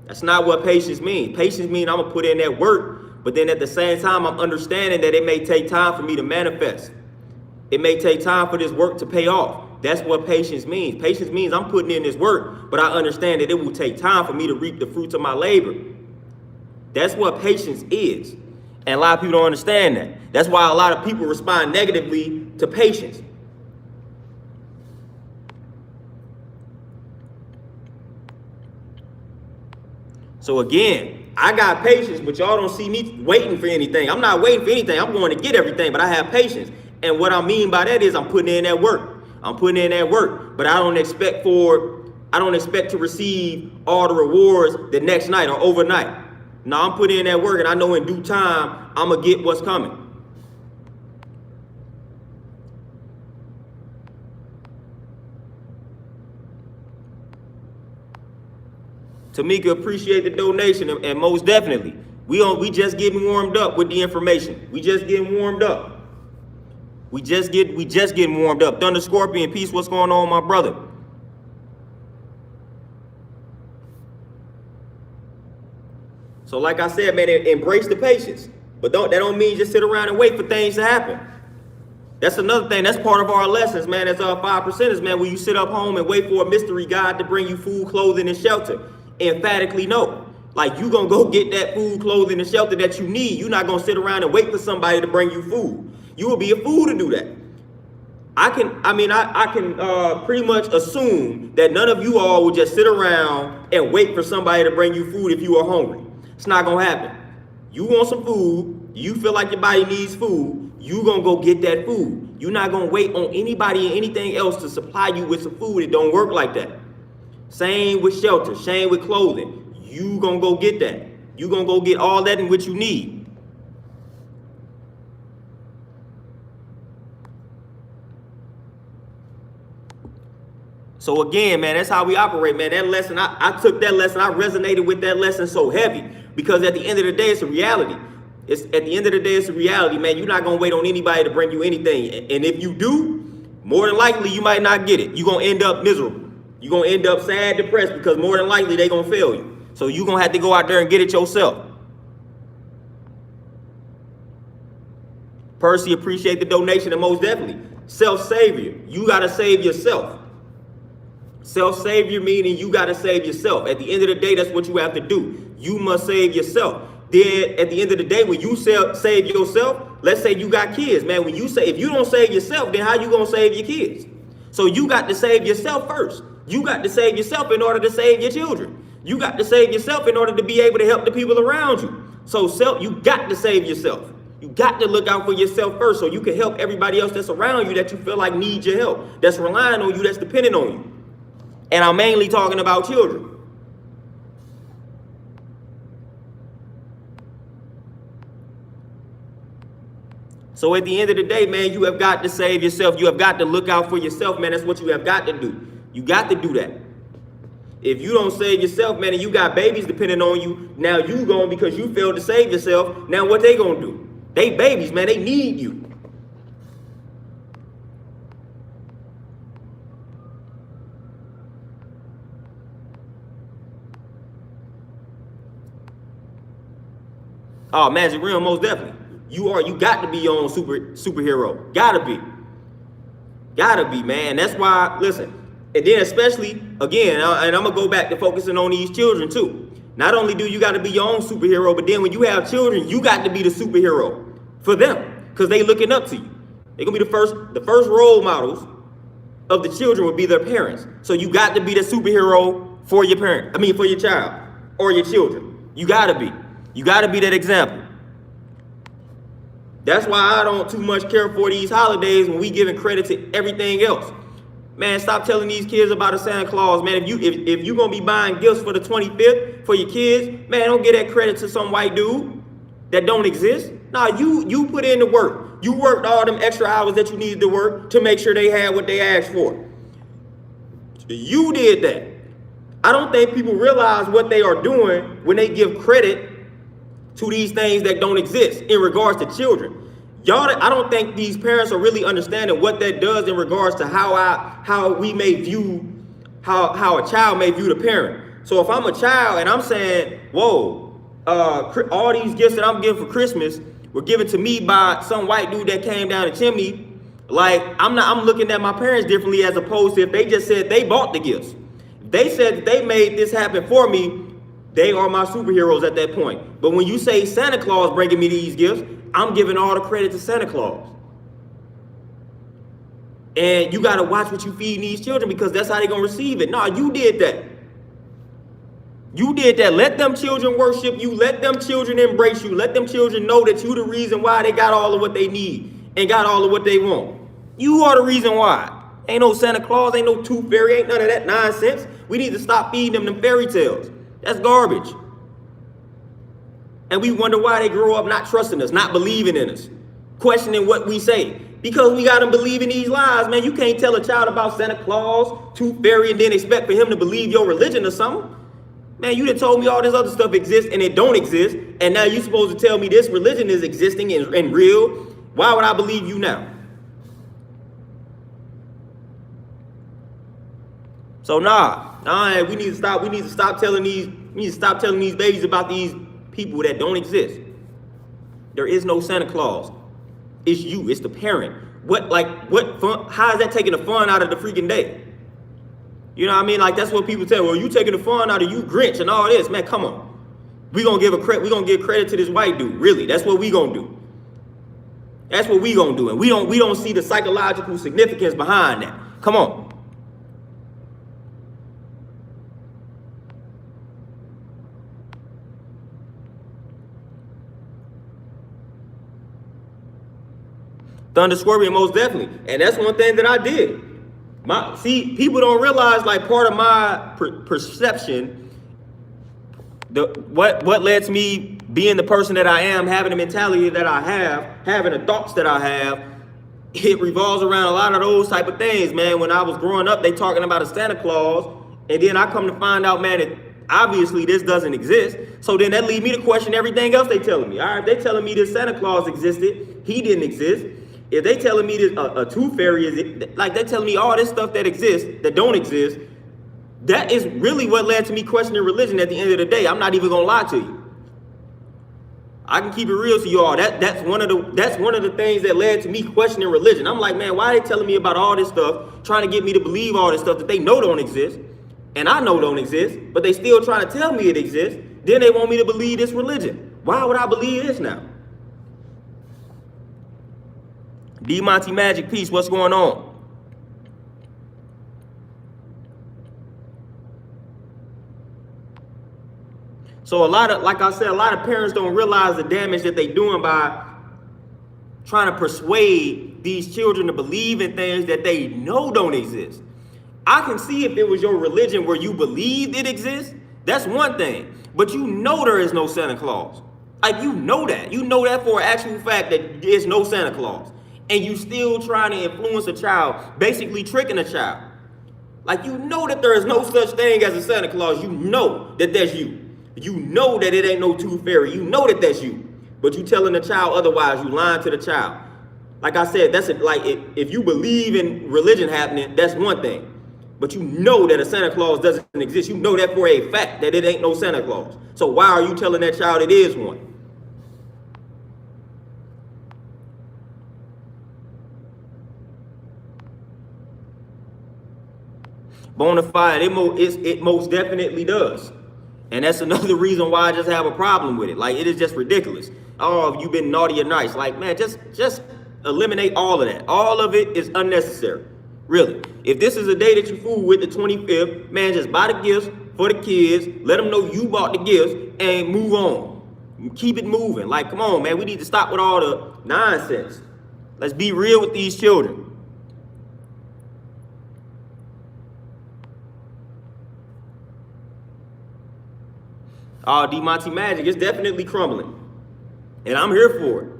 That's not what patience means. Patience means I'm going to put in that work, but then at the same time, I'm understanding that it may take time for me to manifest. It may take time for this work to pay off. That's what patience means. Patience means I'm putting in this work, but I understand that it will take time for me to reap the fruits of my labor. That's what patience is. And a lot of people don't understand that. That's why a lot of people respond negatively to patience. So again, I got patience, but y'all don't see me waiting for anything. I'm not waiting for anything. I'm going to get everything, but I have patience. And what I mean by that is I'm putting in that work. I'm putting in that work, but I don't expect to receive all the rewards the next night or overnight. No, I'm putting in that work, and I know in due time I'm gonna get what's coming. Tamika, appreciate the donation, and most definitely, we just getting warmed up with the information. We just getting warmed up. We just getting warmed up. Thunder Scorpion, peace. What's going on, my brother? So like I said, man, embrace the patience. But that don't mean just sit around and wait for things to happen. That's another thing. That's part of our lessons, man. That's our 5%ers, man. When you sit up home and wait for a mystery God to bring you food, clothing, and shelter. Emphatically no. Like, you gonna go get that food, clothing, and shelter that you need. You're not gonna sit around and wait for somebody to bring you food. You will be a fool to do that. I can pretty much assume that none of you all will just sit around and wait for somebody to bring you food if you are hungry. It's not gonna happen. You want some food, you feel like your body needs food, you gonna go get that food. You're not gonna wait on anybody and anything else to supply you with some food. It don't work like that. Same with shelter, same with clothing. You gonna go get that. You gonna go get all that in which you need. So again, man, that's how we operate, man. That lesson, I took that lesson, I resonated with that lesson so heavy because at the end of the day, it's a reality. At the end of the day, it's a reality, man. You're not gonna wait on anybody to bring you anything. And if you do, more than likely you might not get it. You're gonna end up miserable. You're gonna end up sad, depressed, because more than likely they're gonna fail you. So you're gonna have to go out there and get it yourself. Percy, appreciate the donation, and most definitely. Self-savior. You gotta save yourself. Self-savior meaning you gotta save yourself. At the end of the day, that's what you have to do. You must save yourself. Then at the end of the day, when you save yourself, let's say you got kids, man. When you say, if you don't save yourself, then how you gonna save your kids? So you got to save yourself first. You got to save yourself in order to save your children. You got to save yourself in order to be able to help the people around you. So you got to save yourself. You got to look out for yourself first so you can help everybody else that's around you that you feel like needs your help, that's relying on you, that's dependent on you. And I'm mainly talking about children. So at the end of the day, man, you have got to save yourself. You have got to look out for yourself, man. That's what you have got to do. You got to do that. If you don't save yourself, man, and you got babies depending on you, now you going because you failed to save yourself. Now what they gonna do? They babies, man. They need you. Oh, Magic Realm, most definitely. You got to be your own superhero. Gotta be, man. That's why, listen, and then especially, again, and I'm gonna go back to focusing on these children too. Not only do you gotta be your own superhero, but then when you have children, you got to be the superhero for them, because they looking up to you. They're gonna be the first role models of the children would be their parents. So you got to be the superhero for your for your child or your children. You gotta be that example. That's why I don't too much care for these holidays when we giving credit to everything else. Man, stop telling these kids about a Santa Claus, man. If you gonna be buying gifts for the 25th for your kids, man, don't give that credit to some white dude that don't exist. Nah, you put in the work. You worked all them extra hours that you needed to work to make sure they had what they asked for. You did that. I don't think people realize what they are doing when they give credit to these things that don't exist in regards to children. I don't think these parents are really understanding what that does in regards to how a child may view the parent. So if I'm a child and I'm saying, whoa, all these gifts that I'm getting for Christmas were given to me by some white dude that came down the chimney, like I'm looking at my parents differently as opposed to if they just said they bought the gifts. If they said that they made this happen for me, they are my superheroes at that point. But when you say Santa Claus bringing me these gifts, I'm giving all the credit to Santa Claus. And you got to watch what you feed these children because that's how they're going to receive it. No, you did that. You did that. Let them children worship you. Let them children embrace you. Let them children know that you the reason why they got all of what they need and got all of what they want. You are the reason why. Ain't no Santa Claus, ain't no tooth fairy, ain't none of that nonsense. We need to stop feeding them fairy tales. That's garbage. And we wonder why they grow up not trusting us, not believing in us, questioning what we say. Because we got them believing these lies, man. You can't tell a child about Santa Claus, tooth fairy, and then expect for him to believe your religion or something. Man, you done told me all this other stuff exists and it don't exist. And now you supposed to tell me this religion is existing and real. Why would I believe you now? So we need to stop telling these babies about these people that don't exist. There is no Santa Claus. It's you, it's the parent. What fun? How is that taking the fun out of the freaking day? You know what I mean? Like that's what people say. Well, you taking the fun out of you Grinch and all this, man. Come on, we gonna give credit to this white dude. Really, that's what we gonna do. That's what we gonna do, and we don't see the psychological significance behind that. Come on. Thunder Scorpion, most definitely. And that's one thing that I did. People don't realize, like, part of my perception, what led to me being the person that I am, having the mentality that I have, having the thoughts that I have, it revolves around a lot of those type of things, man. When I was growing up, they talking about a Santa Claus, and then I come to find out, man, that obviously this doesn't exist. So then that leads me to question everything else they telling me. All right, they telling me this Santa Claus existed, he didn't exist. If they telling me this a tooth fairy is, like, they telling me all this stuff that exists that don't exist, that is really what led to me questioning religion at the end of the day. I'm not even gonna lie to you. I can keep it real to you all. That's one of the things that led to me questioning religion. I'm like, man, why are they telling me about all this stuff, trying to get me to believe all this stuff that they know don't exist, and I know don't exist, but they still trying to tell me it exists. Then they want me to believe this religion. Why would I believe this now? D Monty Magic Peace, what's going on? So like I said, a lot of parents don't realize the damage that they're doing by trying to persuade these children to believe in things that they know don't exist. I can see if it was your religion where you believed it exists, that's one thing. But you know there is no Santa Claus. Like, you know that. You know that for an actual fact that there's no Santa Claus. And you still trying to influence a child, basically tricking a child. Like, you know that there is no such thing as a Santa Claus. You know that that's you. You know that it ain't no tooth fairy. You know that that's you. But you telling the child otherwise. You lying to the child. Like I said, that's like if you believe in religion happening, that's one thing. But you know that a Santa Claus doesn't exist. You know that for a fact that it ain't no Santa Claus. So why are you telling that child it is one? Bonafide, it most definitely does. And that's another reason why I just have a problem with it. Like, it is just ridiculous. Oh, you've been naughty or nice. Like, man, just eliminate all of that. All of it is unnecessary. Really. If this is a day that you fool with, the 25th, man, just buy the gifts for the kids. Let them know you bought the gifts and move on. Keep it moving. Like, come on, man. We need to stop with all the nonsense. Let's be real with these children. D Monty Magic, it's definitely crumbling. And I'm here for it.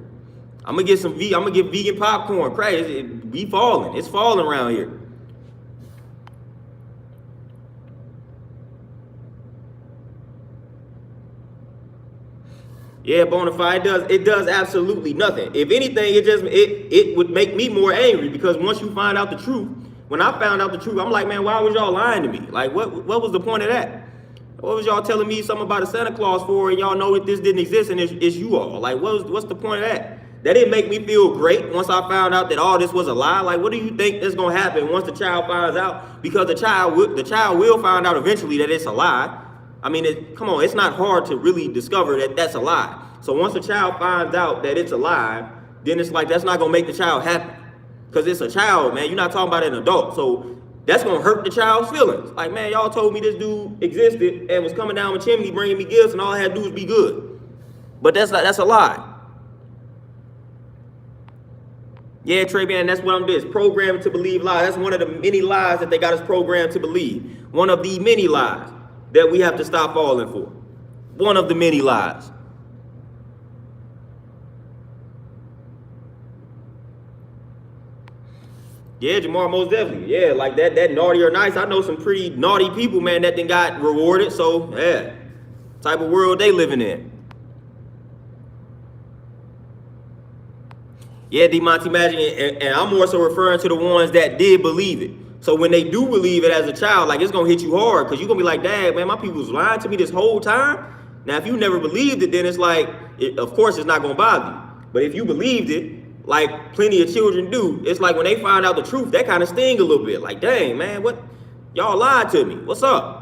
I'm gonna get vegan popcorn. Crazy, we falling. It's falling around here. Yeah, Bonafide, it does absolutely nothing. If anything, it would make me more angry, because once you find out the truth, when I found out the truth, I'm like, man, why was y'all lying to me? Like, what was the point of that? What was y'all telling me something about a Santa Claus for, and y'all know that this didn't exist, and it's you all? Like, what's the point of that? That didn't make me feel great once I found out that all this was a lie. Like, what do you think is gonna happen once the child finds out? Because the child will find out eventually that it's a lie. I mean, come on, it's not hard to really discover that that's a lie. So once the child finds out that it's a lie, then it's like, that's not gonna make the child happy, because it's a child, man. You're not talking about an adult. So that's gonna hurt the child's feelings. Like, man, y'all told me this dude existed and was coming down the chimney bringing me gifts, and all I had to do was be good. But that's a lie. Yeah, Travian, that's what I'm doing. It's programmed to believe lies. That's one of the many lies that they got us programmed to believe. One of the many lies that we have to stop falling for. One of the many lies. Yeah, Jamar, most definitely. Yeah, like that naughty or nice. I know some pretty naughty people, man, that then got rewarded. So, yeah, type of world they living in. Yeah, D Monty Magic, and I'm more so referring to the ones that did believe it. So when they do believe it as a child, like, it's gonna hit you hard, because you're gonna be like, dang, man, my people was lying to me this whole time. Now, if you never believed it, then it's like, of course it's not gonna bother you. But if you believed it, like plenty of children do, it's like when they find out the truth, that kind of sting a little bit. Like, dang, man, what? Y'all lied to me. What's up?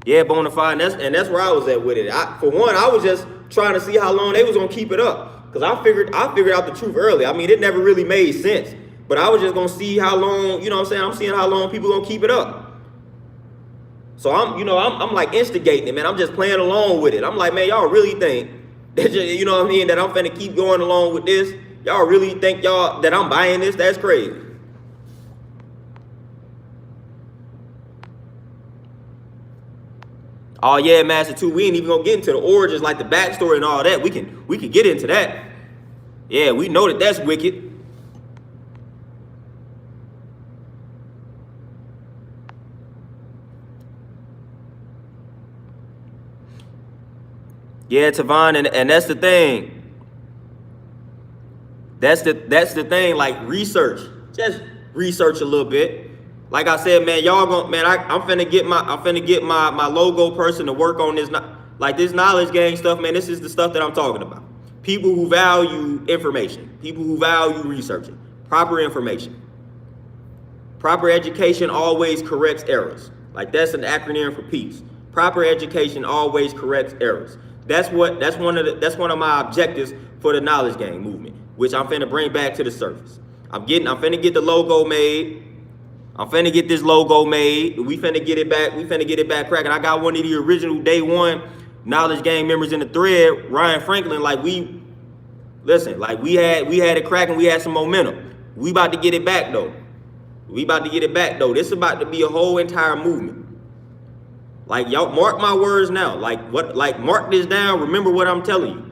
Yeah, Bonafide, and that's where I was at with it. For one, I was just trying to see how long they was gonna keep it up, because I figured out the truth early. I mean, it never really made sense, but I was just gonna see how long. You know what I'm saying? I'm seeing how long people gonna keep it up. So I'm like instigating it, man. I'm just playing along with it. I'm like, man, y'all really think that, you know what I mean, that I'm finna keep going along with this? Y'all really think that I'm buying this? That's crazy. Oh yeah, Master 2, we ain't even gonna get into the origins, like the backstory and all that. We can get into that. Yeah, we know that that's wicked. Yeah, Tavon, and that's the thing. That's the thing. Like, research, just research a little bit. Like I said, man, y'all gonna, man, I'm finna get my logo person to work on this, like this knowledge gang stuff, man. This is the stuff that I'm talking about. People who value information, people who value researching, proper information. Proper education always corrects errors. Like, that's an acronym for peace. Proper education always corrects errors. That's one of my objectives for the knowledge gang movement, which I'm finna bring back to the surface. I'm finna get the logo made. I'm finna get this logo made. We finna get it back. We finna get it back cracking. I got one of the original day one knowledge gang members in the thread, Ryan Franklin. Like, we had it cracking. We had some momentum. We about to get it back though. This is about to be a whole entire movement. Like, y'all mark my words now. Like mark this down. Remember what I'm telling you.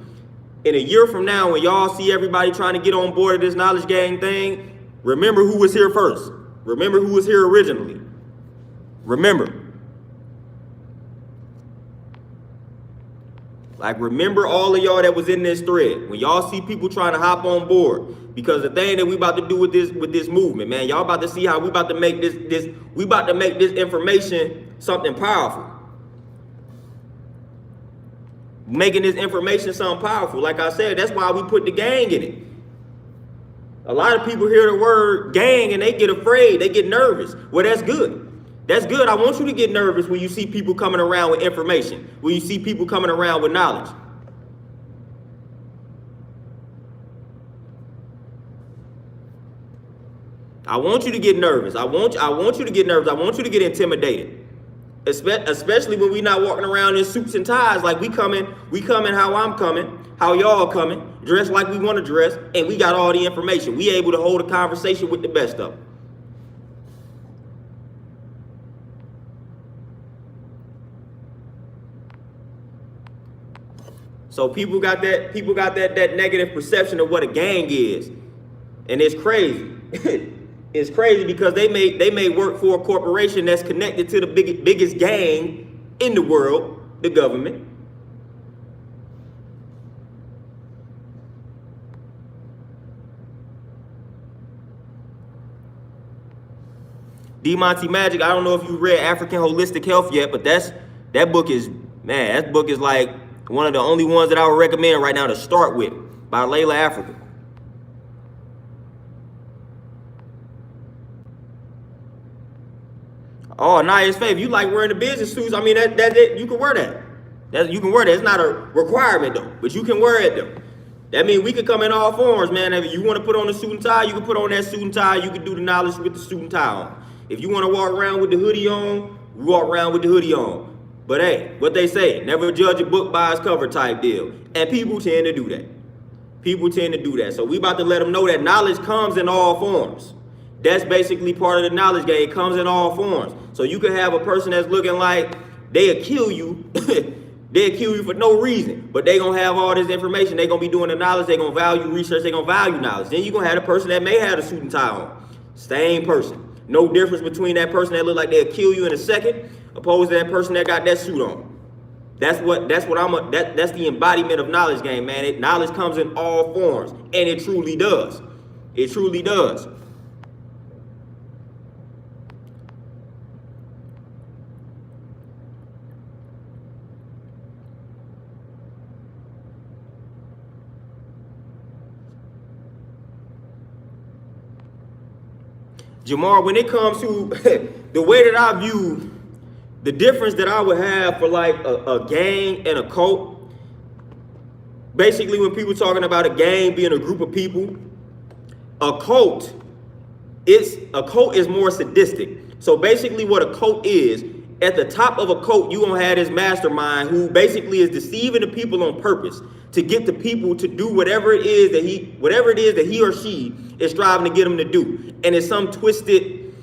In a year from now, when y'all see everybody trying to get on board of this knowledge gang thing, remember who was here first. Remember who was here originally. Remember. Like, remember all of y'all that was in this thread. When y'all see people trying to hop on board, because the thing that we about to do with this movement, man, y'all about to see how we about to make this information something powerful. Making this information something powerful. Like I said, that's why we put the gang in it. A lot of people hear the word gang and they get afraid, they get nervous. Well, that's good. That's good. I want you to get nervous when you see people coming around with information, when you see people coming around with knowledge. I want you to get nervous. I want you to get nervous. I want you to get intimidated. Especially when we not walking around in suits and ties. Like, we coming how I'm coming, how y'all coming, dressed like we want to dress, and we got all the information. We able to hold a conversation with the best of them. So people got that negative perception of what a gang is. And it's crazy. It's crazy because they may work for a corporation that's connected to the biggest gang in the world, the government. D. Monty Magic, I don't know if you read African Holistic Health yet, but that book is like one of the only ones that I would recommend right now to start with, by Layla Africa. Oh, nice faith. You like wearing the business suits? I mean, that's it. You can wear that. You can wear that. It's not a requirement though, but you can wear it though. That means we can come in all forms, man. If you want to put on a suit and tie, you can put on that suit and tie. You can do the knowledge with the suit and tie on. If you want to walk around with the hoodie on, walk around with the hoodie on. But hey, what they say, never judge a book by its cover type deal. And people tend to do that. So we about to let them know that knowledge comes in all forms. That's basically part of the knowledge game. It comes in all forms. So you can have a person that's looking like they'll kill you. They'll kill you for no reason. But they going to have all this information. They going to be doing the knowledge. They going to value research. They going to value knowledge. Then you going to have the person that may have a suit and tie on. Same person. No difference between that person that look like they'll kill you in a second opposed to that person that got that suit on. That's the embodiment of knowledge game, man. Knowledge comes in all forms, and it truly does. It truly does. Jamar, when it comes to the way that I view the difference that I would have for like a gang and a cult, basically when people talking about a gang being a group of people, a cult is more sadistic. So basically what a cult is, at the top of a cult, you gonna have this mastermind who basically is deceiving the people on purpose to get the people to do whatever it is that he or she is striving to get them to do. And it's some twisted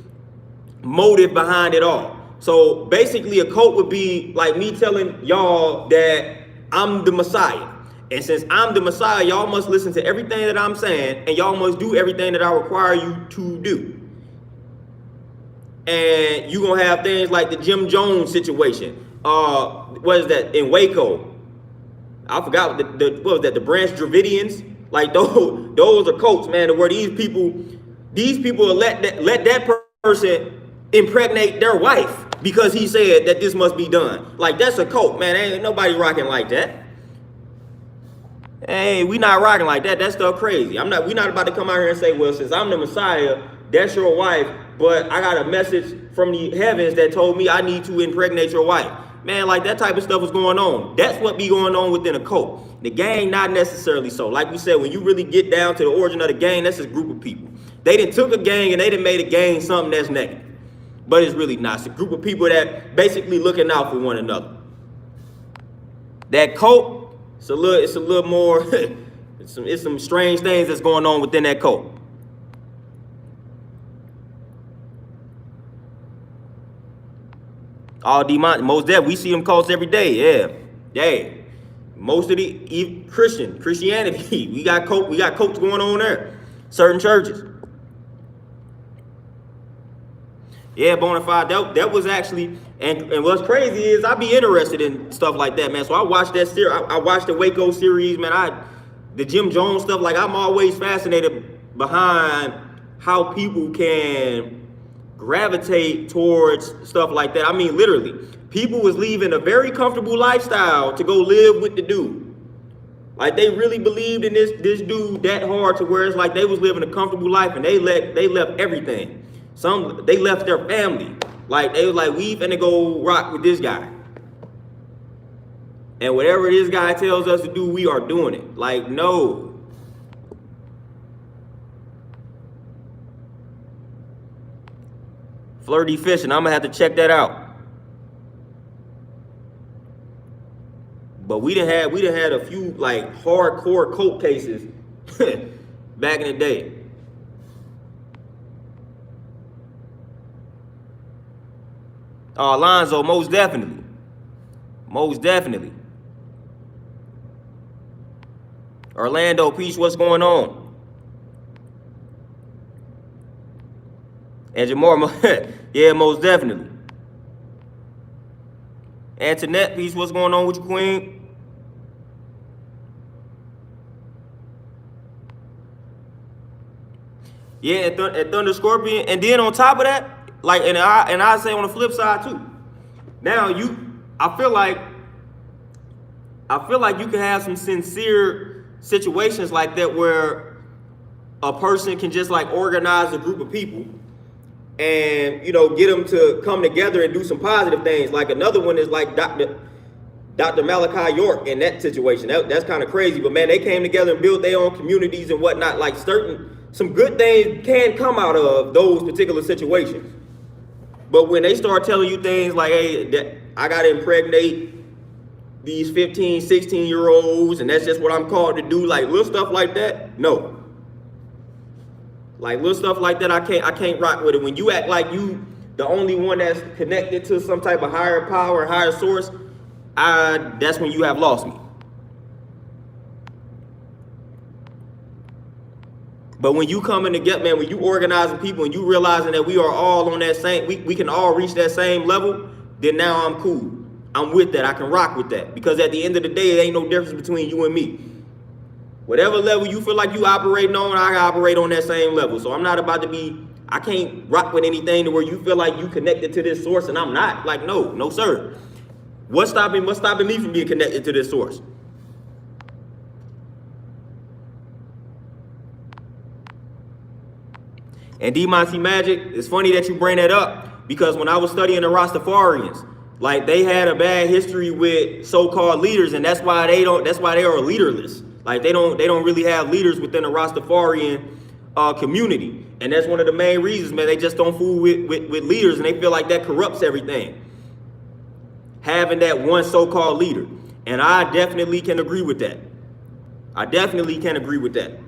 motive behind it all. So basically, a cult would be like me telling y'all that I'm the Messiah. And since I'm the Messiah, y'all must listen to everything that I'm saying, and y'all must do everything that I require you to do. And you're gonna have things like the Jim Jones situation. What is that in Waco? I forgot what was that, the Branch Dravidians? Like those are cults, man, where these people will let that person impregnate their wife because he said that this must be done. Like, that's a cult, man. Ain't nobody rocking like that. Hey, we not rocking like that. That's stuff crazy. We're not about to come out here and say, well, since I'm the Messiah, that's your wife, but I got a message from the heavens that told me I need to impregnate your wife. Man, like, that type of stuff is going on. That's what be going on within a cult. The gang, not necessarily so. Like we said, when you really get down to the origin of the gang, that's a group of people. They done took a gang and they done made a gang something that's negative. But it's really not. It's a group of people that basically looking out for one another. That cult, it's a little more, it's some strange things that's going on within that cult. All demon, most deaf, we see them cults every day. Yeah. Most of the Christianity, we got cults going on there. Certain churches. Yeah, Bonafide, that was actually, and what's crazy is I be interested in stuff like that, man. So I watched that series, I watched the Waco series, man. The Jim Jones stuff, like, I'm always fascinated behind how people can gravitate towards stuff like that. I mean, literally, people was leaving a very comfortable lifestyle to go live with the dude. Like, they really believed in this dude that hard to where it's like they was living a comfortable life and they left everything. They left their family. Like, they was like, we finna go rock with this guy. And whatever this guy tells us to do, we are doing it. Like, no. Flirty fishing, I'm gonna have to check that out. But we done had a few like hardcore cult cases back in the day. Alonzo, most definitely. Most definitely. Orlando, Peach, what's going on? And Jamar, yeah, most definitely. Antoinette, Peach, what's going on with you, Queen? Yeah, at Thunder Scorpion. And then on top of that, like, and I say on the flip side too. Now I feel like you can have some sincere situations like that where a person can just like organize a group of people and, you know, get them to come together and do some positive things. Like, another one is like Dr. Malachi York in that situation. That's kind of crazy, but man, they came together and built their own communities and whatnot. Like, some good things can come out of those particular situations. But when they start telling you things like, hey, I got to impregnate these 15, 16-year-olds, and that's just what I'm called to do, like little stuff like that, no. Like, little stuff like that, I can't rock with it. When you act like you the only one that's connected to some type of higher power, higher source, that's when you have lost me. But when you coming together, man, when you organizing people and you realizing that we are all on that same, we can all reach that same level, then now I'm cool. I'm with that. I can rock with that. Because at the end of the day, it ain't no difference between you and me. Whatever level you feel like you operating on, I operate on that same level. So I'm not about to be, I can't rock with anything to where you feel like you connected to this source and I'm not. Like, no, sir. What's stopping me from being connected to this source? And D-Monty Magic, it's funny that you bring that up, because when I was studying the Rastafarians, like, they had a bad history with so-called leaders, and that's why they are leaderless. Like, they don't really have leaders within the Rastafarian community. And that's one of the main reasons, man. They just don't fool with leaders, and they feel like that corrupts everything. Having that one so-called leader. And I definitely can agree with that. I definitely can agree with that.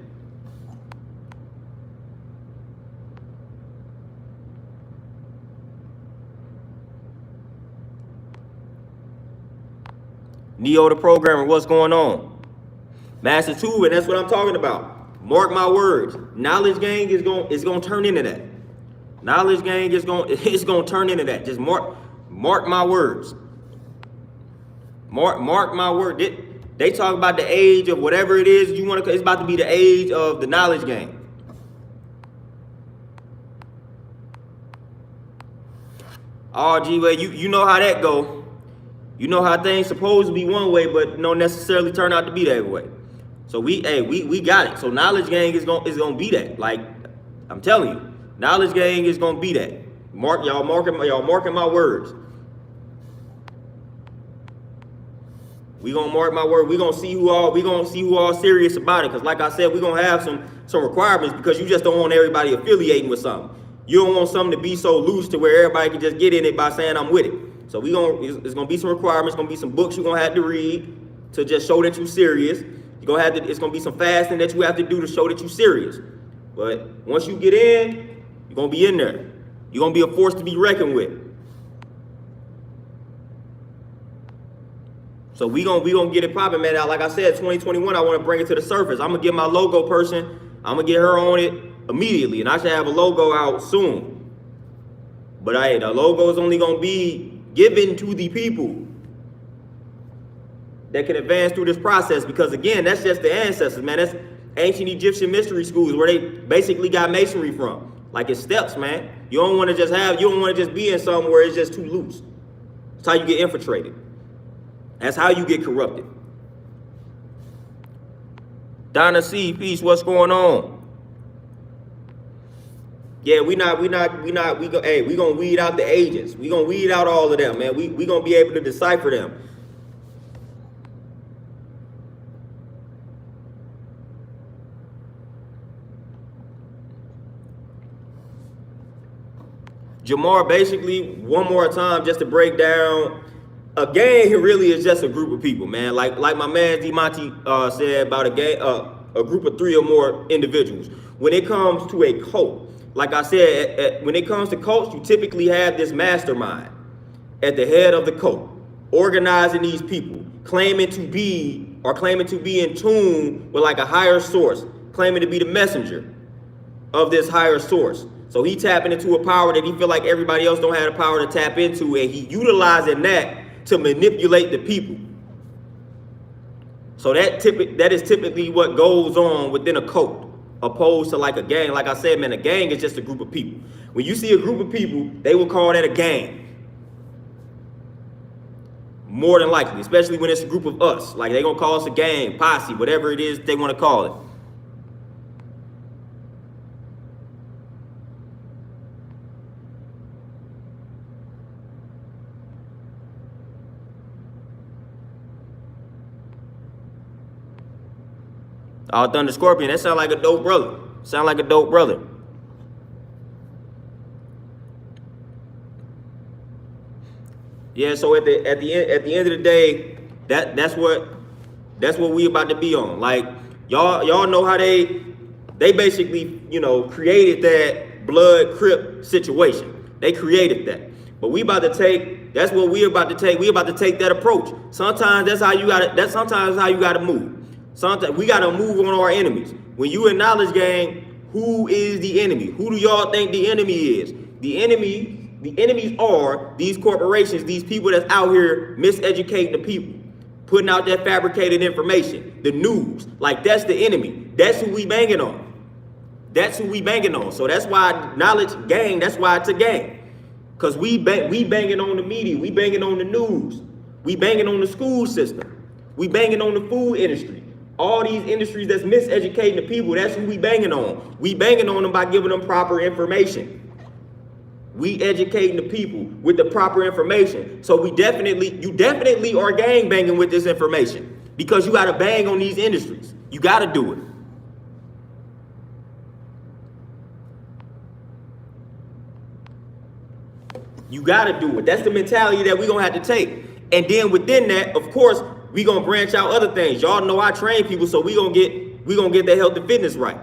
Neo the programmer, what's going on? Master 2, and that's what I'm talking about. Mark my words. Knowledge gang is gonna turn into that. Knowledge gang is gonna turn into that. Just mark my words. Mark my word. They talk about the age of whatever it is you want to. It's about to be the age of the knowledge gang. Oh, G-Way, you know how that go. You know how things supposed to be one way, but don't necessarily turn out to be that way. So we got it. So knowledge gang is gonna be that. Like I'm telling you, knowledge gang is gonna be that. Y'all marking my words. We gonna mark my word. We gonna see who all serious about it. Cause like I said, we gonna have some requirements because you just don't want everybody affiliating with something. You don't want something to be so loose to where everybody can just get in it by saying I'm with it. So it's gonna be some requirements. Gonna be some books you gonna have to read to just show that you serious. It's gonna be some fasting that you have to do to show that you serious. But once you get in, you're gonna be in there. You're gonna be a force to be reckoned with. So we gonna get it popping, man. Now, like I said, 2021, I want to bring it to the surface. I'm gonna get my logo person. I'm gonna get her on it immediately, and I should have a logo out soon. But the logo is only gonna be given to the people that can advance through this process. Because again, that's just the ancestors, man. That's ancient Egyptian mystery schools where they basically got masonry from. Like it's steps, man. You don't want to just be in something where it's just too loose. That's how you get infiltrated. That's how you get corrupted. Donna C, peace, what's going on? Yeah, we gonna weed out the agents. We gonna weed out all of them, man. We gonna be able to decipher them. Jamar, basically, one more time, just to break down, a gang really is just a group of people, man. Like my man D-Monty said about a gang, a group of 3 or more individuals. When it comes to a cult, like I said, when it comes to cults, you typically have this mastermind at the head of the cult, organizing these people, claiming to be in tune with like a higher source, claiming to be the messenger of this higher source. So he tapping into a power that he feel like everybody else don't have the power to tap into, and he utilizing that to manipulate the people. So that is typically what goes on within a cult, opposed to like a gang. Like I said, man, a gang is just a group of people. When you see a group of people, they will call that a gang. More than likely, especially when it's a group of us. Like they gonna call us a gang, posse, whatever it is they want to call it. Thunder Scorpion, that sound like a dope brother. Yeah, so at the end of the day, that's what we about to be on. Like y'all know how they basically, created that blood crip situation. They created that. But that's what we about to take. We about to take that approach. Sometimes that's how you gotta move. Sometimes we gotta move on our enemies. When you in knowledge gang, who is the enemy? Who do y'all think the enemy is? The enemies are these corporations, these people that's out here miseducating the people, putting out that fabricated information, the news. Like that's the enemy. That's who we banging on. So that's why knowledge gang. That's why it's a gang. Cause we banging on the media. We banging on the news. We banging on the school system. We banging on the food industry. All these industries that's miseducating the people, that's who we banging on. We banging on them by giving them proper information. We educating the people with the proper information. So you definitely are gang banging with this information because you gotta bang on these industries. You gotta do it. You gotta do it. That's the mentality that we gonna have to take. And then within that, of course, we gonna branch out other things. Y'all know I train people, so we gonna get their health and fitness right.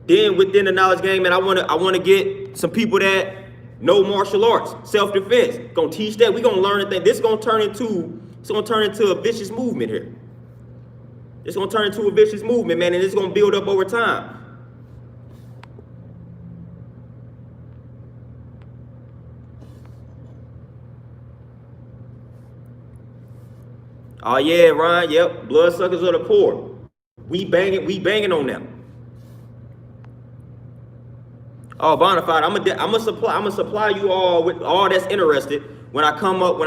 Then within the knowledge game, man, I wanna get some people that know martial arts, self-defense. Gonna teach that. We gonna learn a thing. This gonna turn into It's gonna turn into a vicious movement here. It's gonna turn into a vicious movement, man, and it's gonna build up over time. Oh yeah, Ryan. Yep, bloodsuckers of the poor. We banging on them. Oh, Bonafide, I'm gonna supply you all with all that's interested. When I come up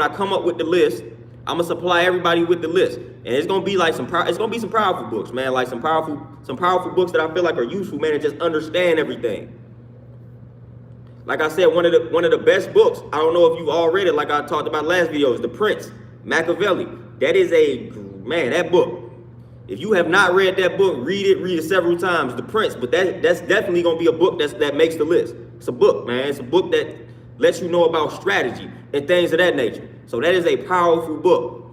with the list, I'm gonna supply everybody with the list, and it's gonna be like some powerful books, man. Like some powerful books that I feel like are useful, man, and just understand everything. Like I said, one of the best books. I don't know if you've all read it. Like I talked about last video, is The Prince, Machiavelli. That is that book. If you have not read that book, read it several times. The Prince, but that's definitely gonna be a book that makes the list. It's a book, man. It's a book that lets you know about strategy and things of that nature. So that is a powerful book.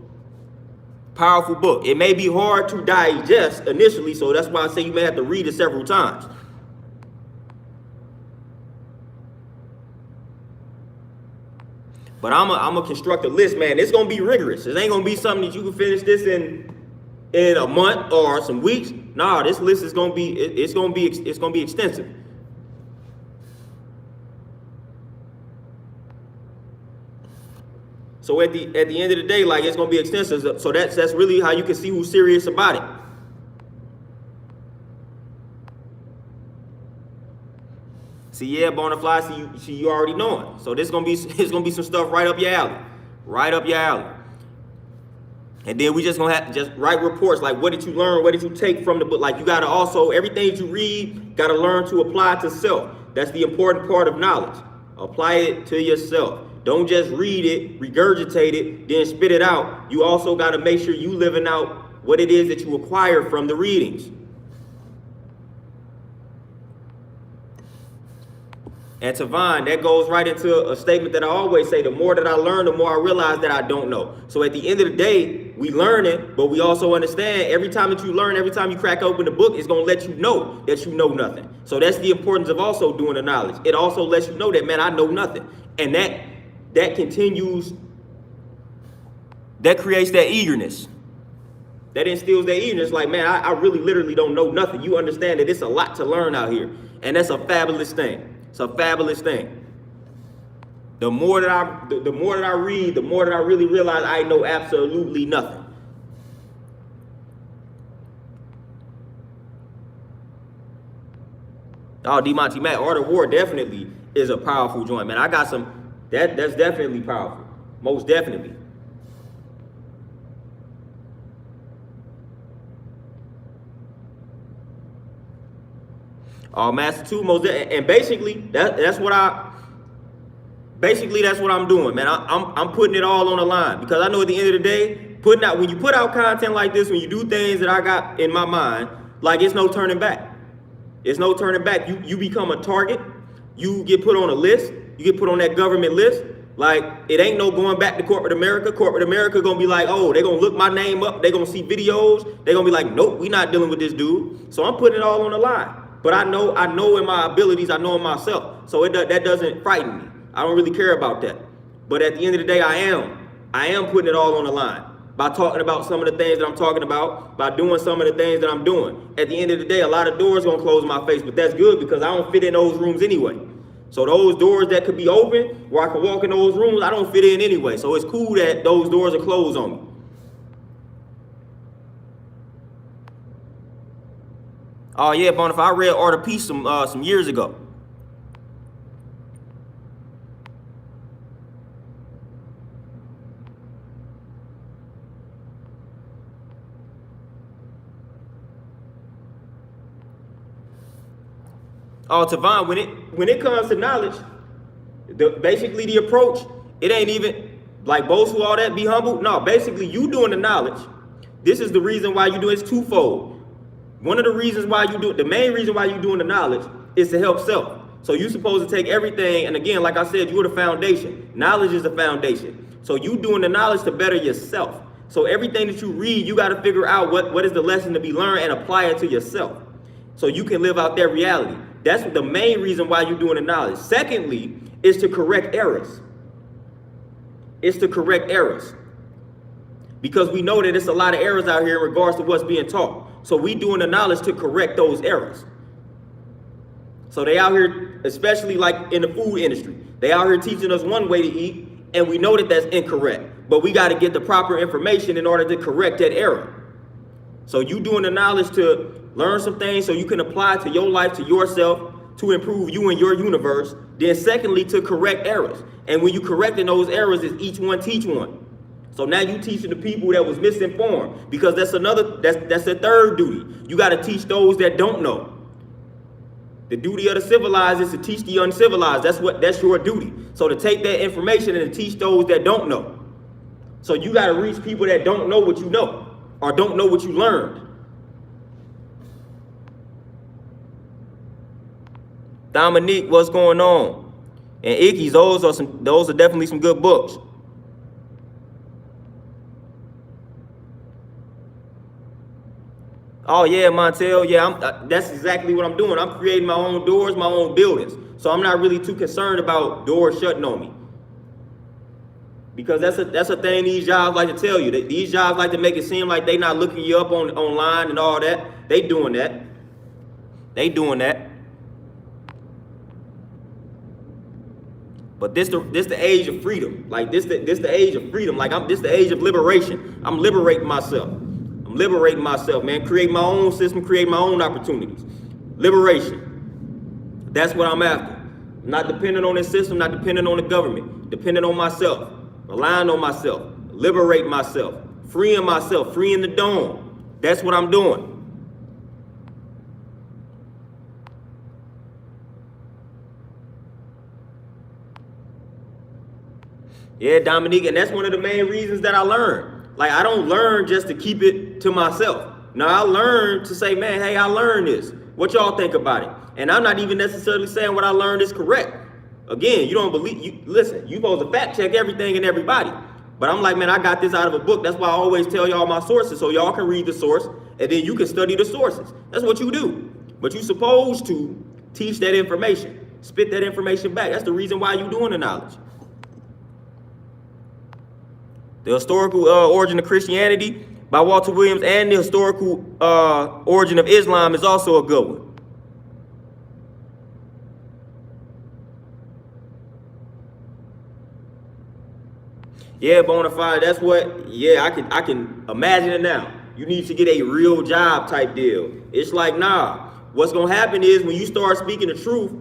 Powerful book. It may be hard to digest initially, so that's why I say you may have to read it several times. But I'm a construct a list, man. It's gonna be rigorous. It ain't gonna be something that you can finish this in a month or some weeks. Nah, this list is gonna be it's gonna be extensive. So at the end of the day, like, it's gonna be extensive. So that's really how you can see who's serious about it. See, yeah, Bonafide, see you already know it. So it's gonna be some stuff right up your alley. Right up your alley. And then we just gonna have to just write reports, like, what did you learn? What did you take from the book? Like, you gotta also, everything that you read, gotta learn to apply to self. That's the important part of knowledge. Apply it to yourself. Don't just read it, regurgitate it, then spit it out. You also gotta make sure you living out what it is that you acquire from the readings. And Tavon, that goes right into a statement that I always say: the more that I learn, the more I realize that I don't know. So at the end of the day, we learn it, but we also understand every time that you learn, every time you crack open the book, it's going to let you know that you know nothing. So that's the importance of also doing the knowledge. It also lets you know that, man, I know nothing. And that continues, that creates that eagerness. That instills that eagerness, like, man, I really literally don't know nothing. You understand that it's a lot to learn out here. And that's a fabulous thing. It's a fabulous thing. The more that I read, the more that I really realize I know absolutely nothing. Oh, D. Monty Matt, Art of War definitely is a powerful joint, man. I got some, that's definitely powerful. Most definitely. Master 2, and basically that's what I'm doing, man. I'm putting it all on the line, because I know at the end of the day, when you put out content like this, when you do things that I got in my mind, like, it's no turning back. It's no turning back. You become a target. You get put on a list. You get put on that government list. Like, it ain't no going back to corporate America. Corporate America gonna be like, oh, they're gonna look my name up. They're gonna see videos. They're gonna be like, nope, we not dealing with this dude. So I'm putting it all on the line. But I know in my abilities, I know in myself. So that doesn't frighten me. I don't really care about that. But at the end of the day, I am putting it all on the line by talking about some of the things that I'm talking about, by doing some of the things that I'm doing. At the end of the day, a lot of doors gonna close in my face, but that's good, because I don't fit in those rooms anyway. So those doors that could be open, where I can walk in those rooms, I don't fit in anyway. So it's cool that those doors are closed on me. Oh yeah, Bonify, I read Art of Peace some years ago. Oh, Tavon, when it comes to knowledge, basically the approach, it ain't even like boast who all that, be humble. No, basically you doing the knowledge. This is the reason why you do it. It's twofold. One of the reasons why you do it, the main reason why you're doing the knowledge, is to help self. So you're supposed to take everything, and again, like I said, you're the foundation. Knowledge is the foundation. So you doing the knowledge to better yourself. So everything that you read, you got to figure out what is the lesson to be learned and apply it to yourself, so you can live out that reality. That's the main reason why you're doing the knowledge. Secondly, is to correct errors. It's to correct errors. because we know that it's a lot of errors out here in regards to what's being taught. So we doing the knowledge to correct those errors. So they out here, especially like in the food industry, they out here teaching us one way to eat, and we know that that's incorrect. But we got to get the proper information in order to correct that error. So you doing the knowledge to learn some things so you can apply to your life, to yourself, to improve you and your universe. Then secondly, to correct errors. And when you correcting those errors, it's each one teach one. So now you teaching the people that was misinformed, because that's the third duty. You got to teach those that don't know. The duty of the civilized is to teach the uncivilized. That's your duty. So to take that information and to teach those that don't know. So you got to reach people that don't know what you know, or don't know what you learned. Dominique, what's going on? And Icky's, those are definitely some good books. Oh yeah, Montel, yeah, that's exactly what I'm doing. I'm creating my own doors, my own buildings. So I'm not really too concerned about doors shutting on me. Because that's a thing these jobs like to tell you. These jobs like to make it seem like they not looking you up online and all that. They doing that. They doing that. But this the age of freedom. Like this the age of freedom. Like this the age of liberation. I'm liberating myself. I'm liberating myself, man. Create my own system, create my own opportunities. Liberation. That's what I'm after. I'm not dependent on this system, not dependent on the government. Dependent on myself. Relying on myself. Liberating myself. Freeing myself. Freeing the dome. That's what I'm doing. Yeah, Dominique, and that's one of the main reasons that I learn. Like, I don't learn just to keep it to myself. No, I learn to say, man, hey, I learned this. What y'all think about it? And I'm not even necessarily saying what I learned is correct. Again, you don't believe, listen, you supposed to fact check everything and everybody. But I'm like, man, I got this out of a book. That's why I always tell y'all my sources, so y'all can read the source, and then you can study the sources. That's what you do. But you're supposed to teach that information, spit that information back. That's the reason why you're doing the knowledge. The Historical Origin of Christianity by Walter Williams and the Historical Origin of Islam is also a good one. Yeah, Bonafide, that's what, yeah, I can imagine it now. You need to get a real job type deal. It's like, nah, what's gonna happen is when you start speaking the truth,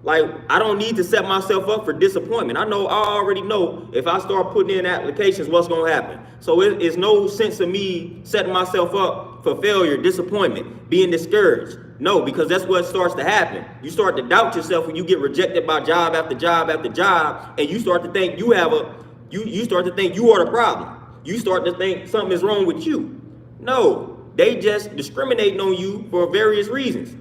like, I don't need to set myself up for disappointment. I already know if I start putting in applications, what's gonna happen. So it's no sense of me setting myself up for failure, disappointment, being discouraged. No, because that's what starts to happen. You start to doubt yourself when you get rejected by job after job after job, and you start to think you start to think you are the problem. You start to think something is wrong with you. No, they just discriminating on you for various reasons.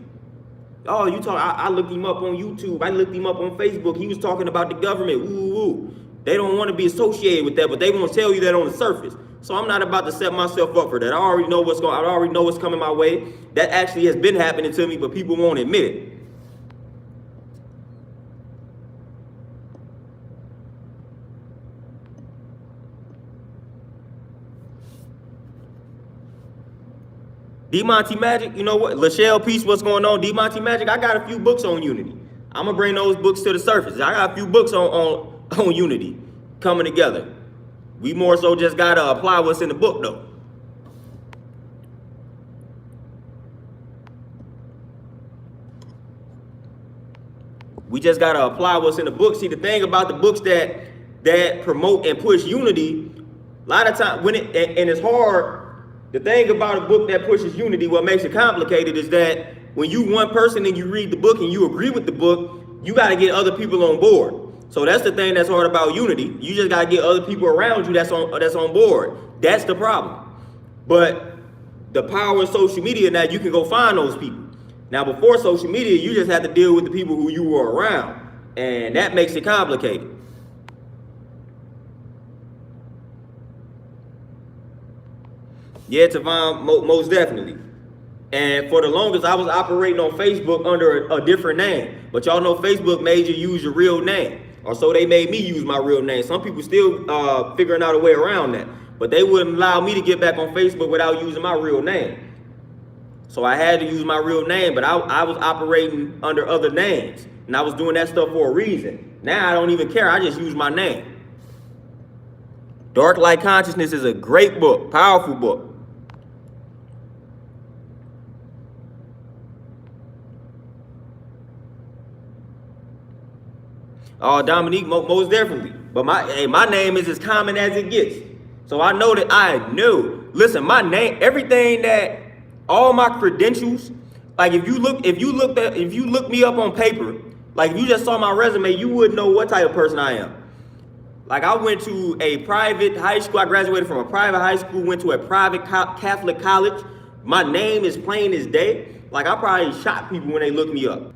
Oh, I looked him up on YouTube. I looked him up on Facebook. He was talking about the government. Ooh. They don't want to be associated with that, but they won't tell you that on the surface. So I'm not about to set myself up for that. I already know what's coming my way. That actually has been happening to me, but people won't admit it. D-Monty Magic, you know what? Lachelle Peace, what's going on? D-Monty Magic, I got a few books on Unity. I'm going to bring those books to the surface. I got a few books on Unity coming together. We more so just got to apply what's in the book, though. We just got to apply what's in the book. See, the thing about the books that promote and push unity, a lot of times, and it's hard. The thing about a book that pushes unity, what makes it complicated is that when you one person and you read the book and you agree with the book, you got to get other people on board. So that's the thing that's hard about unity. You just got to get other people around you that's on board. That's the problem. But the power of social media, now you can go find those people. Now before social media, you just had to deal with the people who you were around. And that makes it complicated. Yeah, Tavon, most definitely. And for the longest, I was operating on Facebook under a different name. But y'all know Facebook made you use your real name. Or so they made me use my real name. Some people still figuring out a way around that. but they wouldn't allow me to get back on Facebook without using my real name. So I had to use my real name, but I was operating under other names, and I was doing that stuff for a reason. Now I don't even care. I just use my name. Dark Light Consciousness is a great book, powerful book. Oh, Dominique, most definitely. But my name is as common as it gets. So I know that I knew. Listen, my name, everything that, all my credentials, like if you look me up on paper, like if you just saw my resume, you would know what type of person I am. Like I went to a private high school. I graduated from a private high school, went to a private Catholic college. My name is plain as day. Like I probably shot people when they look me up.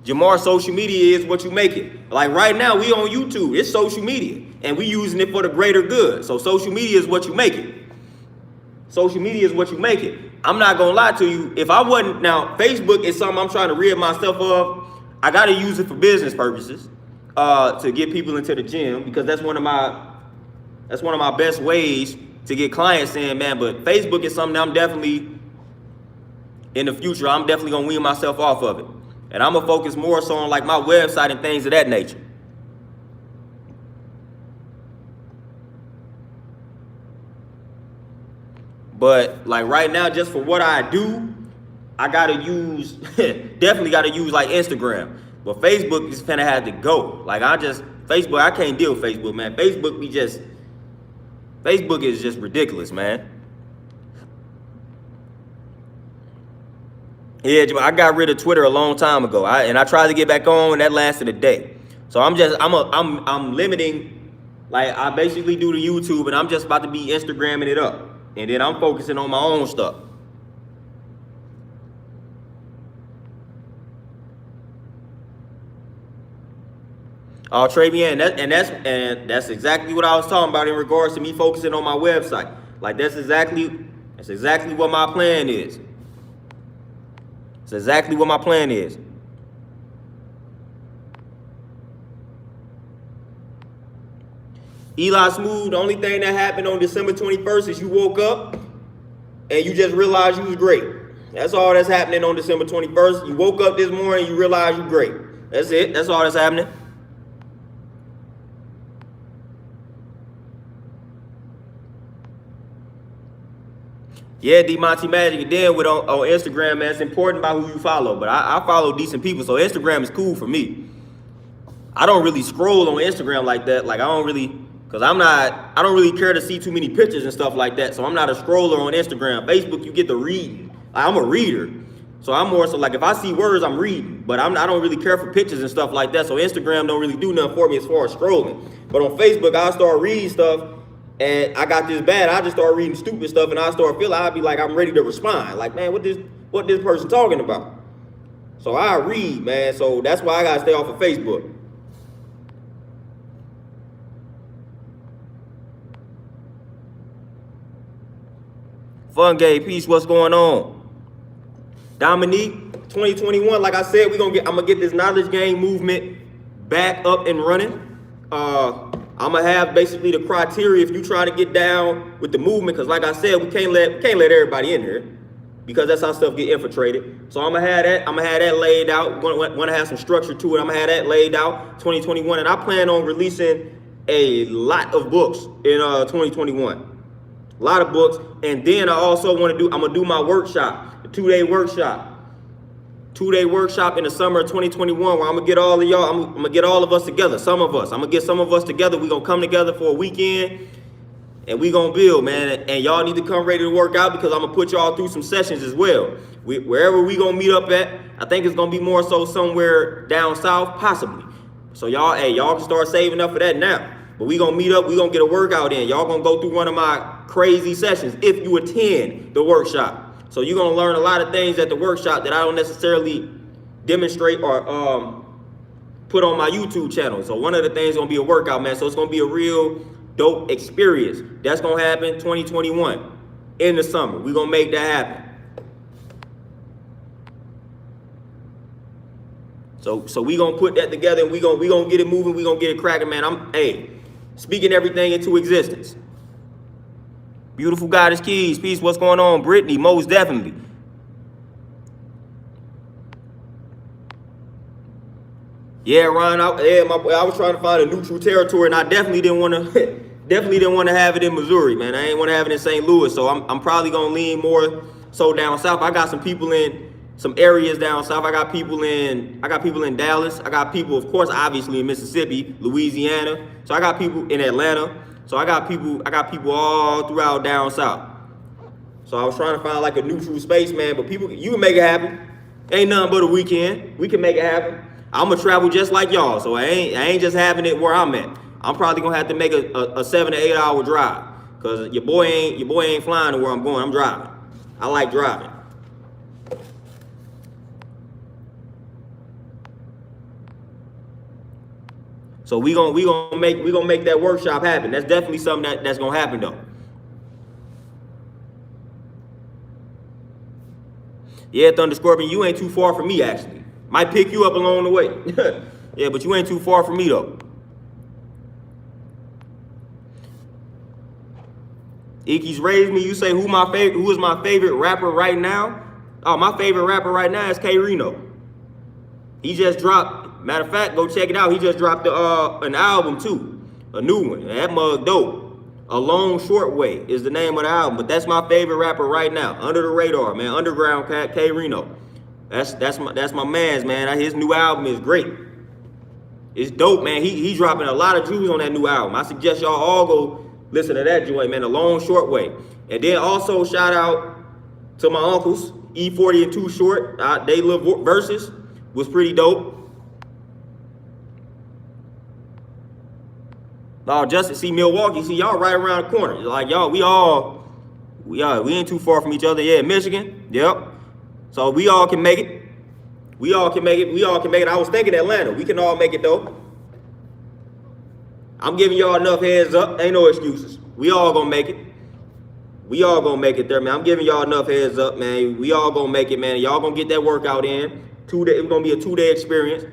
Jamar, social media is what you make it. Like right now, we on YouTube. It's social media, and we using it for the greater good. So social media is what you make it. Social media is what you make it. I'm not gonna lie to you. If I wasn't, now Facebook is something I'm trying to rid myself of. I gotta use it for business purposes, to get people into the gym, because that's one of my best ways to get clients in, man. But Facebook is something that I'm definitely, in the future, I'm definitely gonna wean myself off of it. And I'm gonna focus more so on like my website and things of that nature. But like right now, just for what I do, I gotta use, definitely gotta use like Instagram. But Facebook is finna have to go. Like Facebook, I can't deal with Facebook, man. Facebook is just ridiculous, man. Yeah, I got rid of Twitter a long time ago. I tried to get back on, and that lasted a day. So I'm limiting. Like I basically do the YouTube, and I'm just about to be Instagramming it up, and then I'm focusing on my own stuff. Oh, Travian, that's exactly what I was talking about in regards to me focusing on my website. Like that's exactly what my plan is. It's exactly what my plan is. Eli Smooth, the only thing that happened on December 21st is you woke up and you just realized you was great. That's all that's happening on December 21st. You woke up this morning, you realized you're great. That's it. That's all that's happening. Yeah, D Monty Magic, and then with on Instagram, man, it's important about who you follow. But I follow decent people, so Instagram is cool for me. I don't really scroll on Instagram like that. Like I don't really care to see too many pictures and stuff like that. So I'm not a scroller on Instagram. Facebook, you get to read. Like, I'm a reader. So I'm more so like if I see words, I'm reading. But I don't really care for pictures and stuff like that. So Instagram don't really do nothing for me as far as scrolling. But on Facebook, I'll start reading stuff. And I got this bad, I just start reading stupid stuff, and I start feeling, I'll be like, I'm ready to respond. Like, man, what this person talking about? So I read, man. So that's why I gotta stay off of Facebook. Fun Gay Peace, what's going on? Dominique, 2021, like I said, I'm gonna get this knowledge game movement back up and running. I'm gonna have basically the criteria if you try to get down with the movement, because like I said, we can't let everybody in here, because that's how stuff get infiltrated. So I'm gonna have that laid out. Want to have some structure to it. I'm gonna have that laid out 2021, and I plan on releasing a lot of books in 2021. A lot of books, and then I also want to I'm gonna do my workshop, the 2-day workshop. 2-day workshop in the summer of 2021, where I'm gonna get all of y'all, I'm gonna get all of us together, I'm gonna get some of us together. We're gonna come together for a weekend, and we gonna build, man. And y'all need to come ready to work out, because I'm gonna put y'all through some sessions as well. Wherever we gonna meet up at, I think it's gonna be more so somewhere down south, possibly. So y'all can start saving up for that now. But we gonna meet up, we gonna get a workout in. Y'all gonna go through one of my crazy sessions if you attend the workshop. So you're gonna learn a lot of things at the workshop that I don't necessarily demonstrate or put on my YouTube channel. So one of the things is gonna be a workout, man. So it's gonna be a real dope experience. That's gonna happen 2021 in the summer. We're gonna make that happen. So we gonna put that together and we gonna get it moving. We gonna get it cracking, man. I'm speaking everything into existence. Beautiful Goddess Keys, peace. What's going on, Brittany? Most definitely. Yeah, Ron. I was trying to find a neutral territory, and I definitely didn't want to have it in Missouri, man. I ain't want to have it in St. Louis, so I'm probably gonna lean more so down south. I got some people in some areas down south. I got people in Dallas. I got people, of course, obviously in Mississippi, Louisiana. So I got people in Atlanta. So I got people all throughout down south. So I was trying to find like a neutral space, man. But people, you can make it happen. Ain't nothing but a weekend. We can make it happen. I'm gonna travel just like y'all, so I ain't just having it where I'm at. I'm probably gonna have to make a 7 to 8 hour drive, cause your boy ain't flying to where I'm going. I'm driving. I like driving. So we gonna make that workshop happen. That's definitely something that's gonna happen though. Yeah, Thunder Scorpion, you ain't too far from me actually. Might pick you up along the way. Yeah, but you ain't too far from me though. Iki's raised me. You say who is my favorite rapper right now? Oh, my favorite rapper right now is K Reno. He just dropped. Matter of fact, go check it out. He just dropped an album too, a new one. That mug dope. A Long Short Way is the name of the album. But that's my favorite rapper right now. Under the radar, man. Underground cat K Reno. That's my man's, man. His new album is great. It's dope, man. He's dropping a lot of jewels on that new album. I suggest y'all all go listen to that joint, man. A Long Short Way. And then also shout out to my uncles, E40 and Too Short. They little verses was pretty dope. Just see Milwaukee. See y'all right around the corner. Like y'all, we ain't too far from each other. Yeah, Michigan. Yep. So we all can make it. We all can make it. I was thinking Atlanta. We can all make it though. I'm giving y'all enough heads up. Ain't no excuses. We all gonna make it. We all gonna make it there, man. I'm giving y'all enough heads up, man. We all gonna make it, man. Y'all gonna get that workout in. 2 days. It's gonna be a 2-day experience.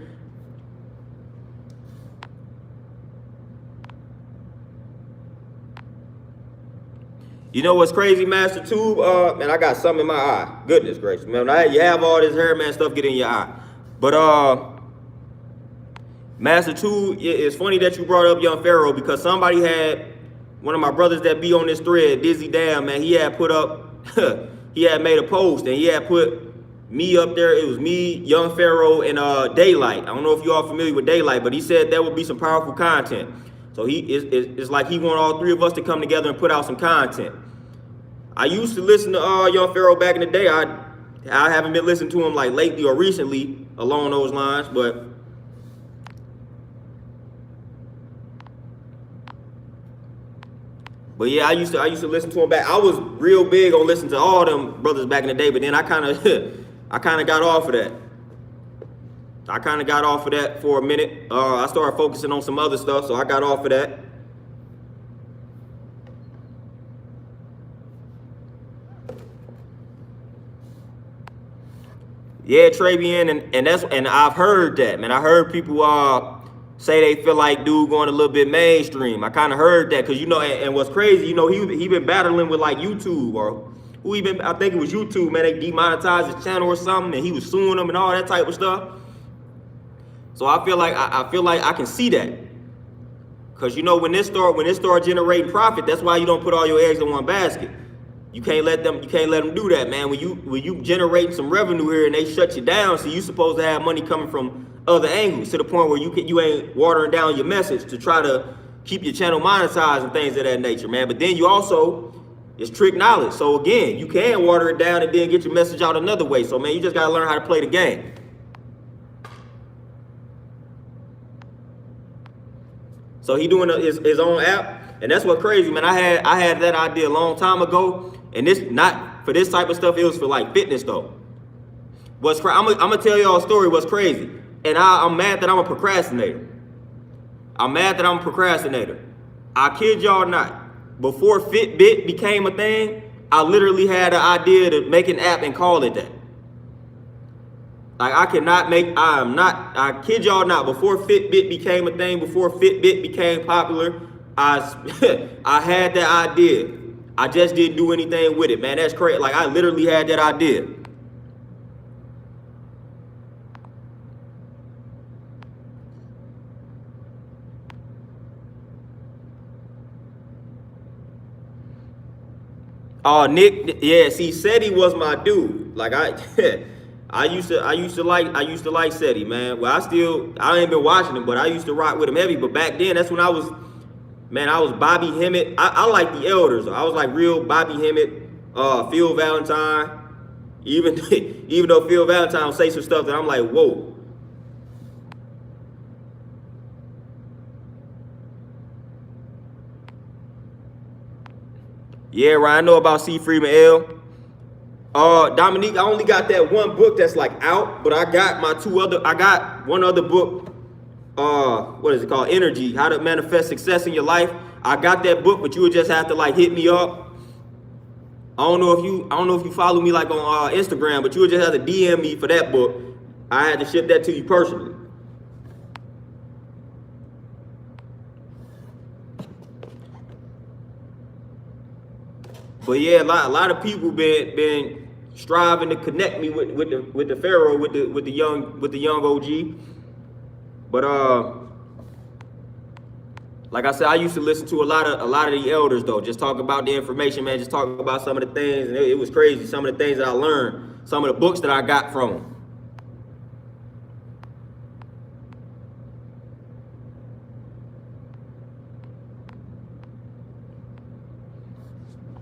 You know what's crazy, Master Tube? Man, I got something in my eye. Goodness gracious, man. You have all this hair, man, stuff get in your eye. But Master Tube, it's funny that you brought up Young Pharaoh because somebody had, one of my brothers that be on this thread, Dizzy Damn, man, he had put up, he had made a post and he had put me up there. It was me, Young Pharaoh, and Daylight. I don't know if you all familiar with Daylight, but he said there would be some powerful content. So it's like he want all three of us to come together and put out some content. I used to listen to Young Pharaoh back in the day. I haven't been listening to him like lately or recently along those lines, but yeah, I used to listen to him back. I was real big on listening to all them brothers back in the day, but then I kind of got off of that. I kind of got off of that for a minute. I started focusing on some other stuff, so I got off of that. Yeah, Travian, and I've heard that, man. I heard people say they feel like dude going a little bit mainstream. I kind of heard that because, you know, and what's crazy, you know, he been battling with like YouTube or who he been, I think it was YouTube, man. They demonetized his channel or something, and he was suing them and all that type of stuff. So I feel like I can see that, cause you know when this start generating profit, that's why you don't put all your eggs in one basket. You can't let them do that, man. When you generating some revenue here and they shut you down, so you supposed to have money coming from other angles to the point where you ain't watering down your message to try to keep your channel monetized and things of that nature, man. But then you also, it's trick knowledge. So again, you can water it down and then get your message out another way. So man, you just gotta learn how to play the game. So he doing his own app, and that's what crazy, man. I had that idea a long time ago, and this not for this type of stuff. It was for like fitness though. I'm gonna tell y'all a story. What's crazy, and I'm mad that I'm a procrastinator. I kid y'all not. Before Fitbit became a thing, I literally had an idea to make an app and call it that. Like I kid y'all not, before Fitbit became a thing, before Fitbit became popular, I had that idea. I just didn't do anything with it, man. That's crazy. Like I literally had that idea. Oh, Nick, yeah. See, Seti was my dude. Like I used to like Seti, man. Well, I ain't been watching him, but I used to rock with him heavy. But back then, that's when I was Bobby Hemmett. I like the elders. I was like real Bobby Hemmett, Phil Valentine. Even even though Phil Valentine will say some stuff that I'm like, whoa. Yeah, right. I know about C. Freeman L. Dominique, I only got that one book that's like out, but I got one other book. What is it called? Energy, How to Manifest Success in Your Life. I got that book, but you would just have to like hit me up. I don't know if you follow me like on Instagram, but you would just have to DM me for that book. I had to ship that to you personally. But yeah, a lot of people been striving to connect me with the Pharaoh, with the young OG. But like I said, I used to listen to a lot of the elders though. Just talk about the information, man. Just talk about some of the things, and it was crazy. Some of the things that I learned, some of the books that I got from them.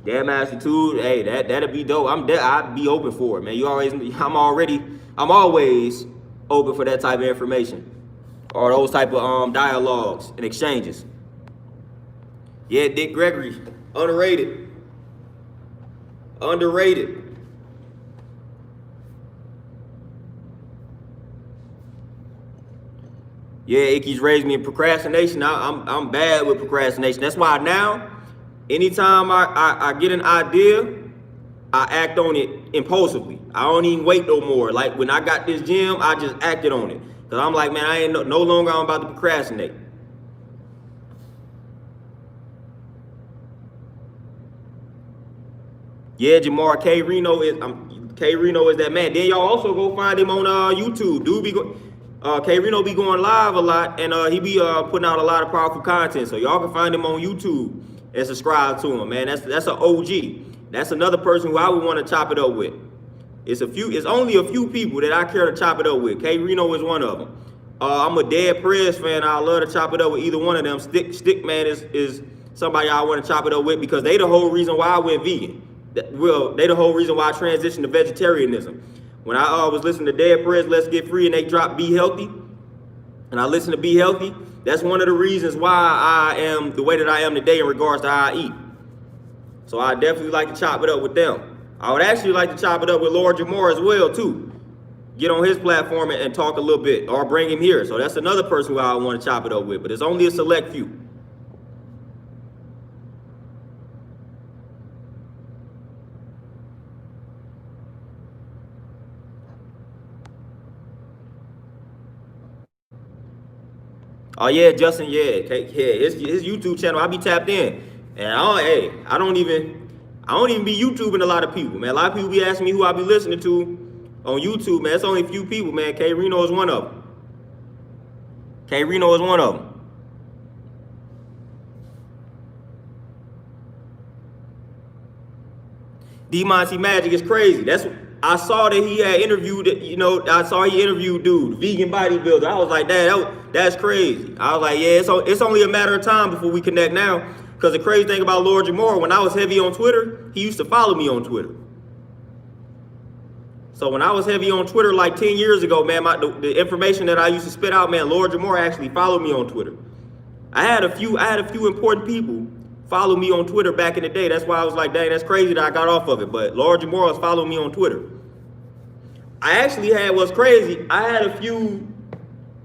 Damn attitude, hey, that'd be dope. I'd be open for it, man. I'm always open for that type of information or those type of dialogues and exchanges. Yeah, Dick Gregory, underrated. Yeah, Icky's raised me in procrastination. I'm bad with procrastination. That's why now, anytime I get an idea, I act on it impulsively. I don't even wait no more. Like when I got this gym, I just acted on it. Cause I'm like, man, I ain't no longer I'm about to procrastinate. Yeah, Jamar K Reno is that man. Then y'all also go find him on YouTube. K Reno be going live a lot, and he be putting out a lot of powerful content. So y'all can find him on YouTube and subscribe to him, man. That's an OG. That's another person who I would want to chop it up with. It's only a few people that I care to chop it up with. K Reno is one of them. I'm a Dead Prez fan. I love to chop it up with either one of them. Stick man is somebody I want to chop it up with because they the whole reason why I went vegan. They the whole reason why I transitioned to vegetarianism. When I was listening to Dead Prez, Let's Get Free, and they dropped Be Healthy, and I listened to Be Healthy, that's one of the reasons why I am the way that I am today in regards to how I eat. So I definitely like to chop it up with them. I would actually like to chop it up with Lord Jamar as well, too. Get on his platform and talk a little bit, or bring him here. So that's another person who I want to chop it up with, but it's only a select few. Oh yeah, Justin, yeah, his YouTube channel, I be tapped in, and I don't even be YouTubing a lot of people, man. A lot of people be asking me who I be listening to on YouTube, man. It's only a few people, man. K Reno is one of them. D Monty Magic is crazy. I saw that he had interviewed, he interviewed dude, vegan bodybuilder. I was like, that's crazy. I was like, yeah, it's only a matter of time before we connect now. Because the crazy thing about Lord Jamar, when I was heavy on Twitter, he used to follow me on Twitter. So when I was heavy on Twitter like 10 years ago, man, the information that I used to spit out, man, Lord Jamar actually followed me on Twitter. I had a few important people follow me on Twitter back in the day. That's why I was like, dang, that's crazy that I got off of it. But Lord Jamar was following me on Twitter. I actually what's crazy, I had a few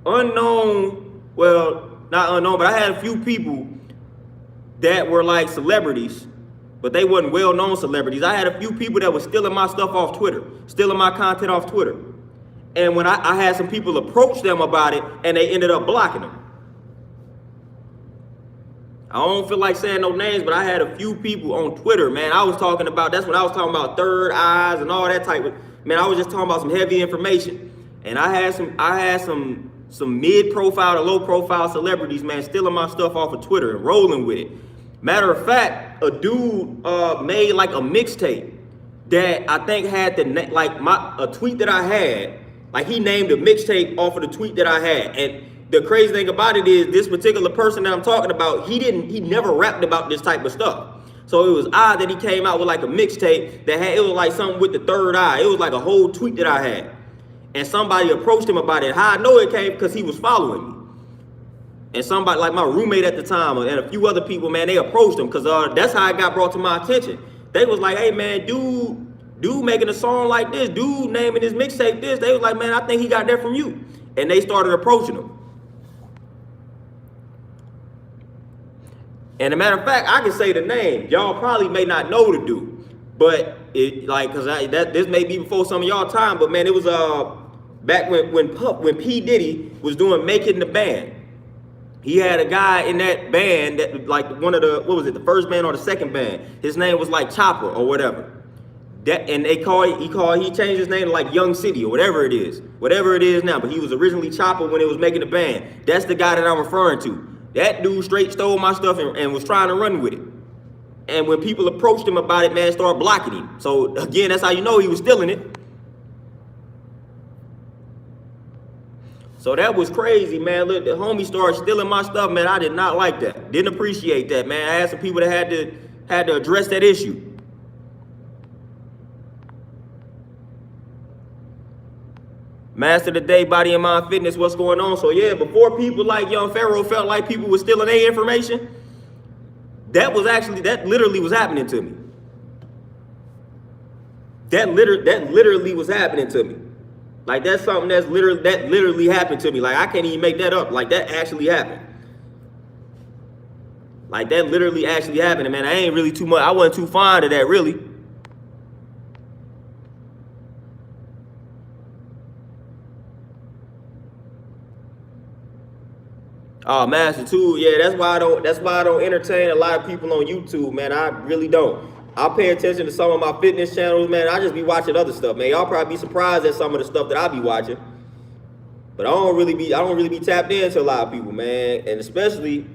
unknown, well, not unknown, but I had a few people that were like celebrities, but they wasn't well-known celebrities. I had a few people that were stealing my stuff off Twitter, stealing my content off Twitter. And when I had some people approach them about it, and they ended up blocking them. I don't feel like saying no names, but I had a few people on Twitter, man. That's when I was talking about third eyes and all that type of, man, I was just talking about some heavy information. And I had some mid-profile to low-profile celebrities, man, stealing my stuff off of Twitter and rolling with it. Matter of fact, a dude made like a mixtape that I think had a tweet that I had. Like, he named a mixtape off of the tweet that I had. And the crazy thing about it is, this particular person that I'm talking about, he never rapped about this type of stuff. So it was odd that he came out with like a mixtape it was like something with the third eye. It was like a whole tweet that I had. And somebody approached him about it. How I know it came because he was following me. And somebody, like my roommate at the time and a few other people, man, they approached him because that's how it got brought to my attention. They was like, hey, man, dude making a song like this, dude naming his mixtape this. They was like, man, I think he got that from you. And they started approaching him. And a matter of fact, I can say the name. Y'all probably may not know the dude. But this may be before some of y'all time, but man, it was back when P. Diddy was doing Making the Band. He had a guy in that band that like one of the first band or the second band. His name was like Chopper or whatever. He changed his name to like Young City or whatever it is now. But he was originally Chopper when it was Making the Band. That's the guy that I'm referring to. That dude straight stole my stuff and was trying to run with it. And when people approached him about it, man, started blocking him. So again, that's how you know he was stealing it. So that was crazy, man. Look, the homie started stealing my stuff, man. I did not like that. Didn't appreciate that, man. I had some people that had to address that issue. Master of the Day, Body and Mind Fitness, what's going on? So yeah, before people like Young Pharaoh felt like people were stealing their information, that literally was happening to me. That literally was happening to me. Like, that's something that literally happened to me. Like, I can't even make that up. Like, that actually happened. Like, that literally actually happened. And man, I wasn't too fond of that, really. Oh, Master Tool, yeah, that's why I don't entertain a lot of people on YouTube, man. I really don't. I'll pay attention to some of my fitness channels, man. I just be watching other stuff, man. Y'all probably be surprised at some of the stuff that I be watching. But I don't really be tapped into a lot of people, man. And especially,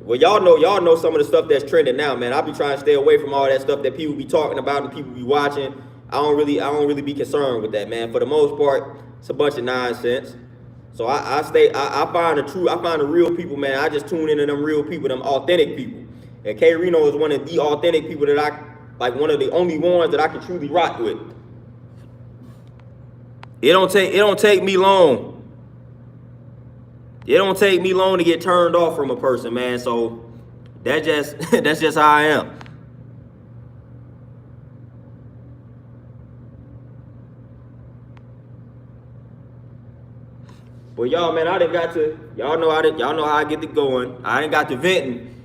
well, y'all know some of the stuff that's trending now, man. I be trying to stay away from all that stuff that people be talking about and people be watching. I don't really be concerned with that, man. For the most part, it's a bunch of nonsense. So I find the real people, man. I just tune into them real people, them authentic people. And K Reno is one of the authentic people that one of the only ones that I can truly rock with. It don't take me long. It don't take me long to get turned off from a person, man. So that's just how I am. But y'all, man, y'all know how I get to going. I ain't got to venting.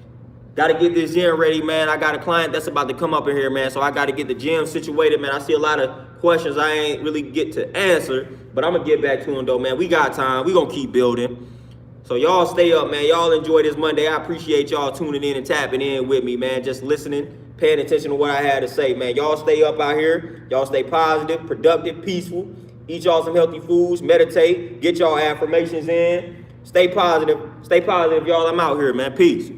Got to get this gym ready, man. I got a client that's about to come up in here, man. So I got to get the gym situated, man. I see a lot of questions I ain't really get to answer, but I'm going to get back to them, though, man. We got time. We going to keep building. So y'all stay up, man. Y'all enjoy this Monday. I appreciate y'all tuning in and tapping in with me, man. Just listening, paying attention to what I had to say, man. Y'all stay up out here. Y'all stay positive, productive, peaceful. Eat y'all some healthy foods. Meditate. Get y'all affirmations in. Stay positive. Stay positive, y'all. I'm out here, man. Peace.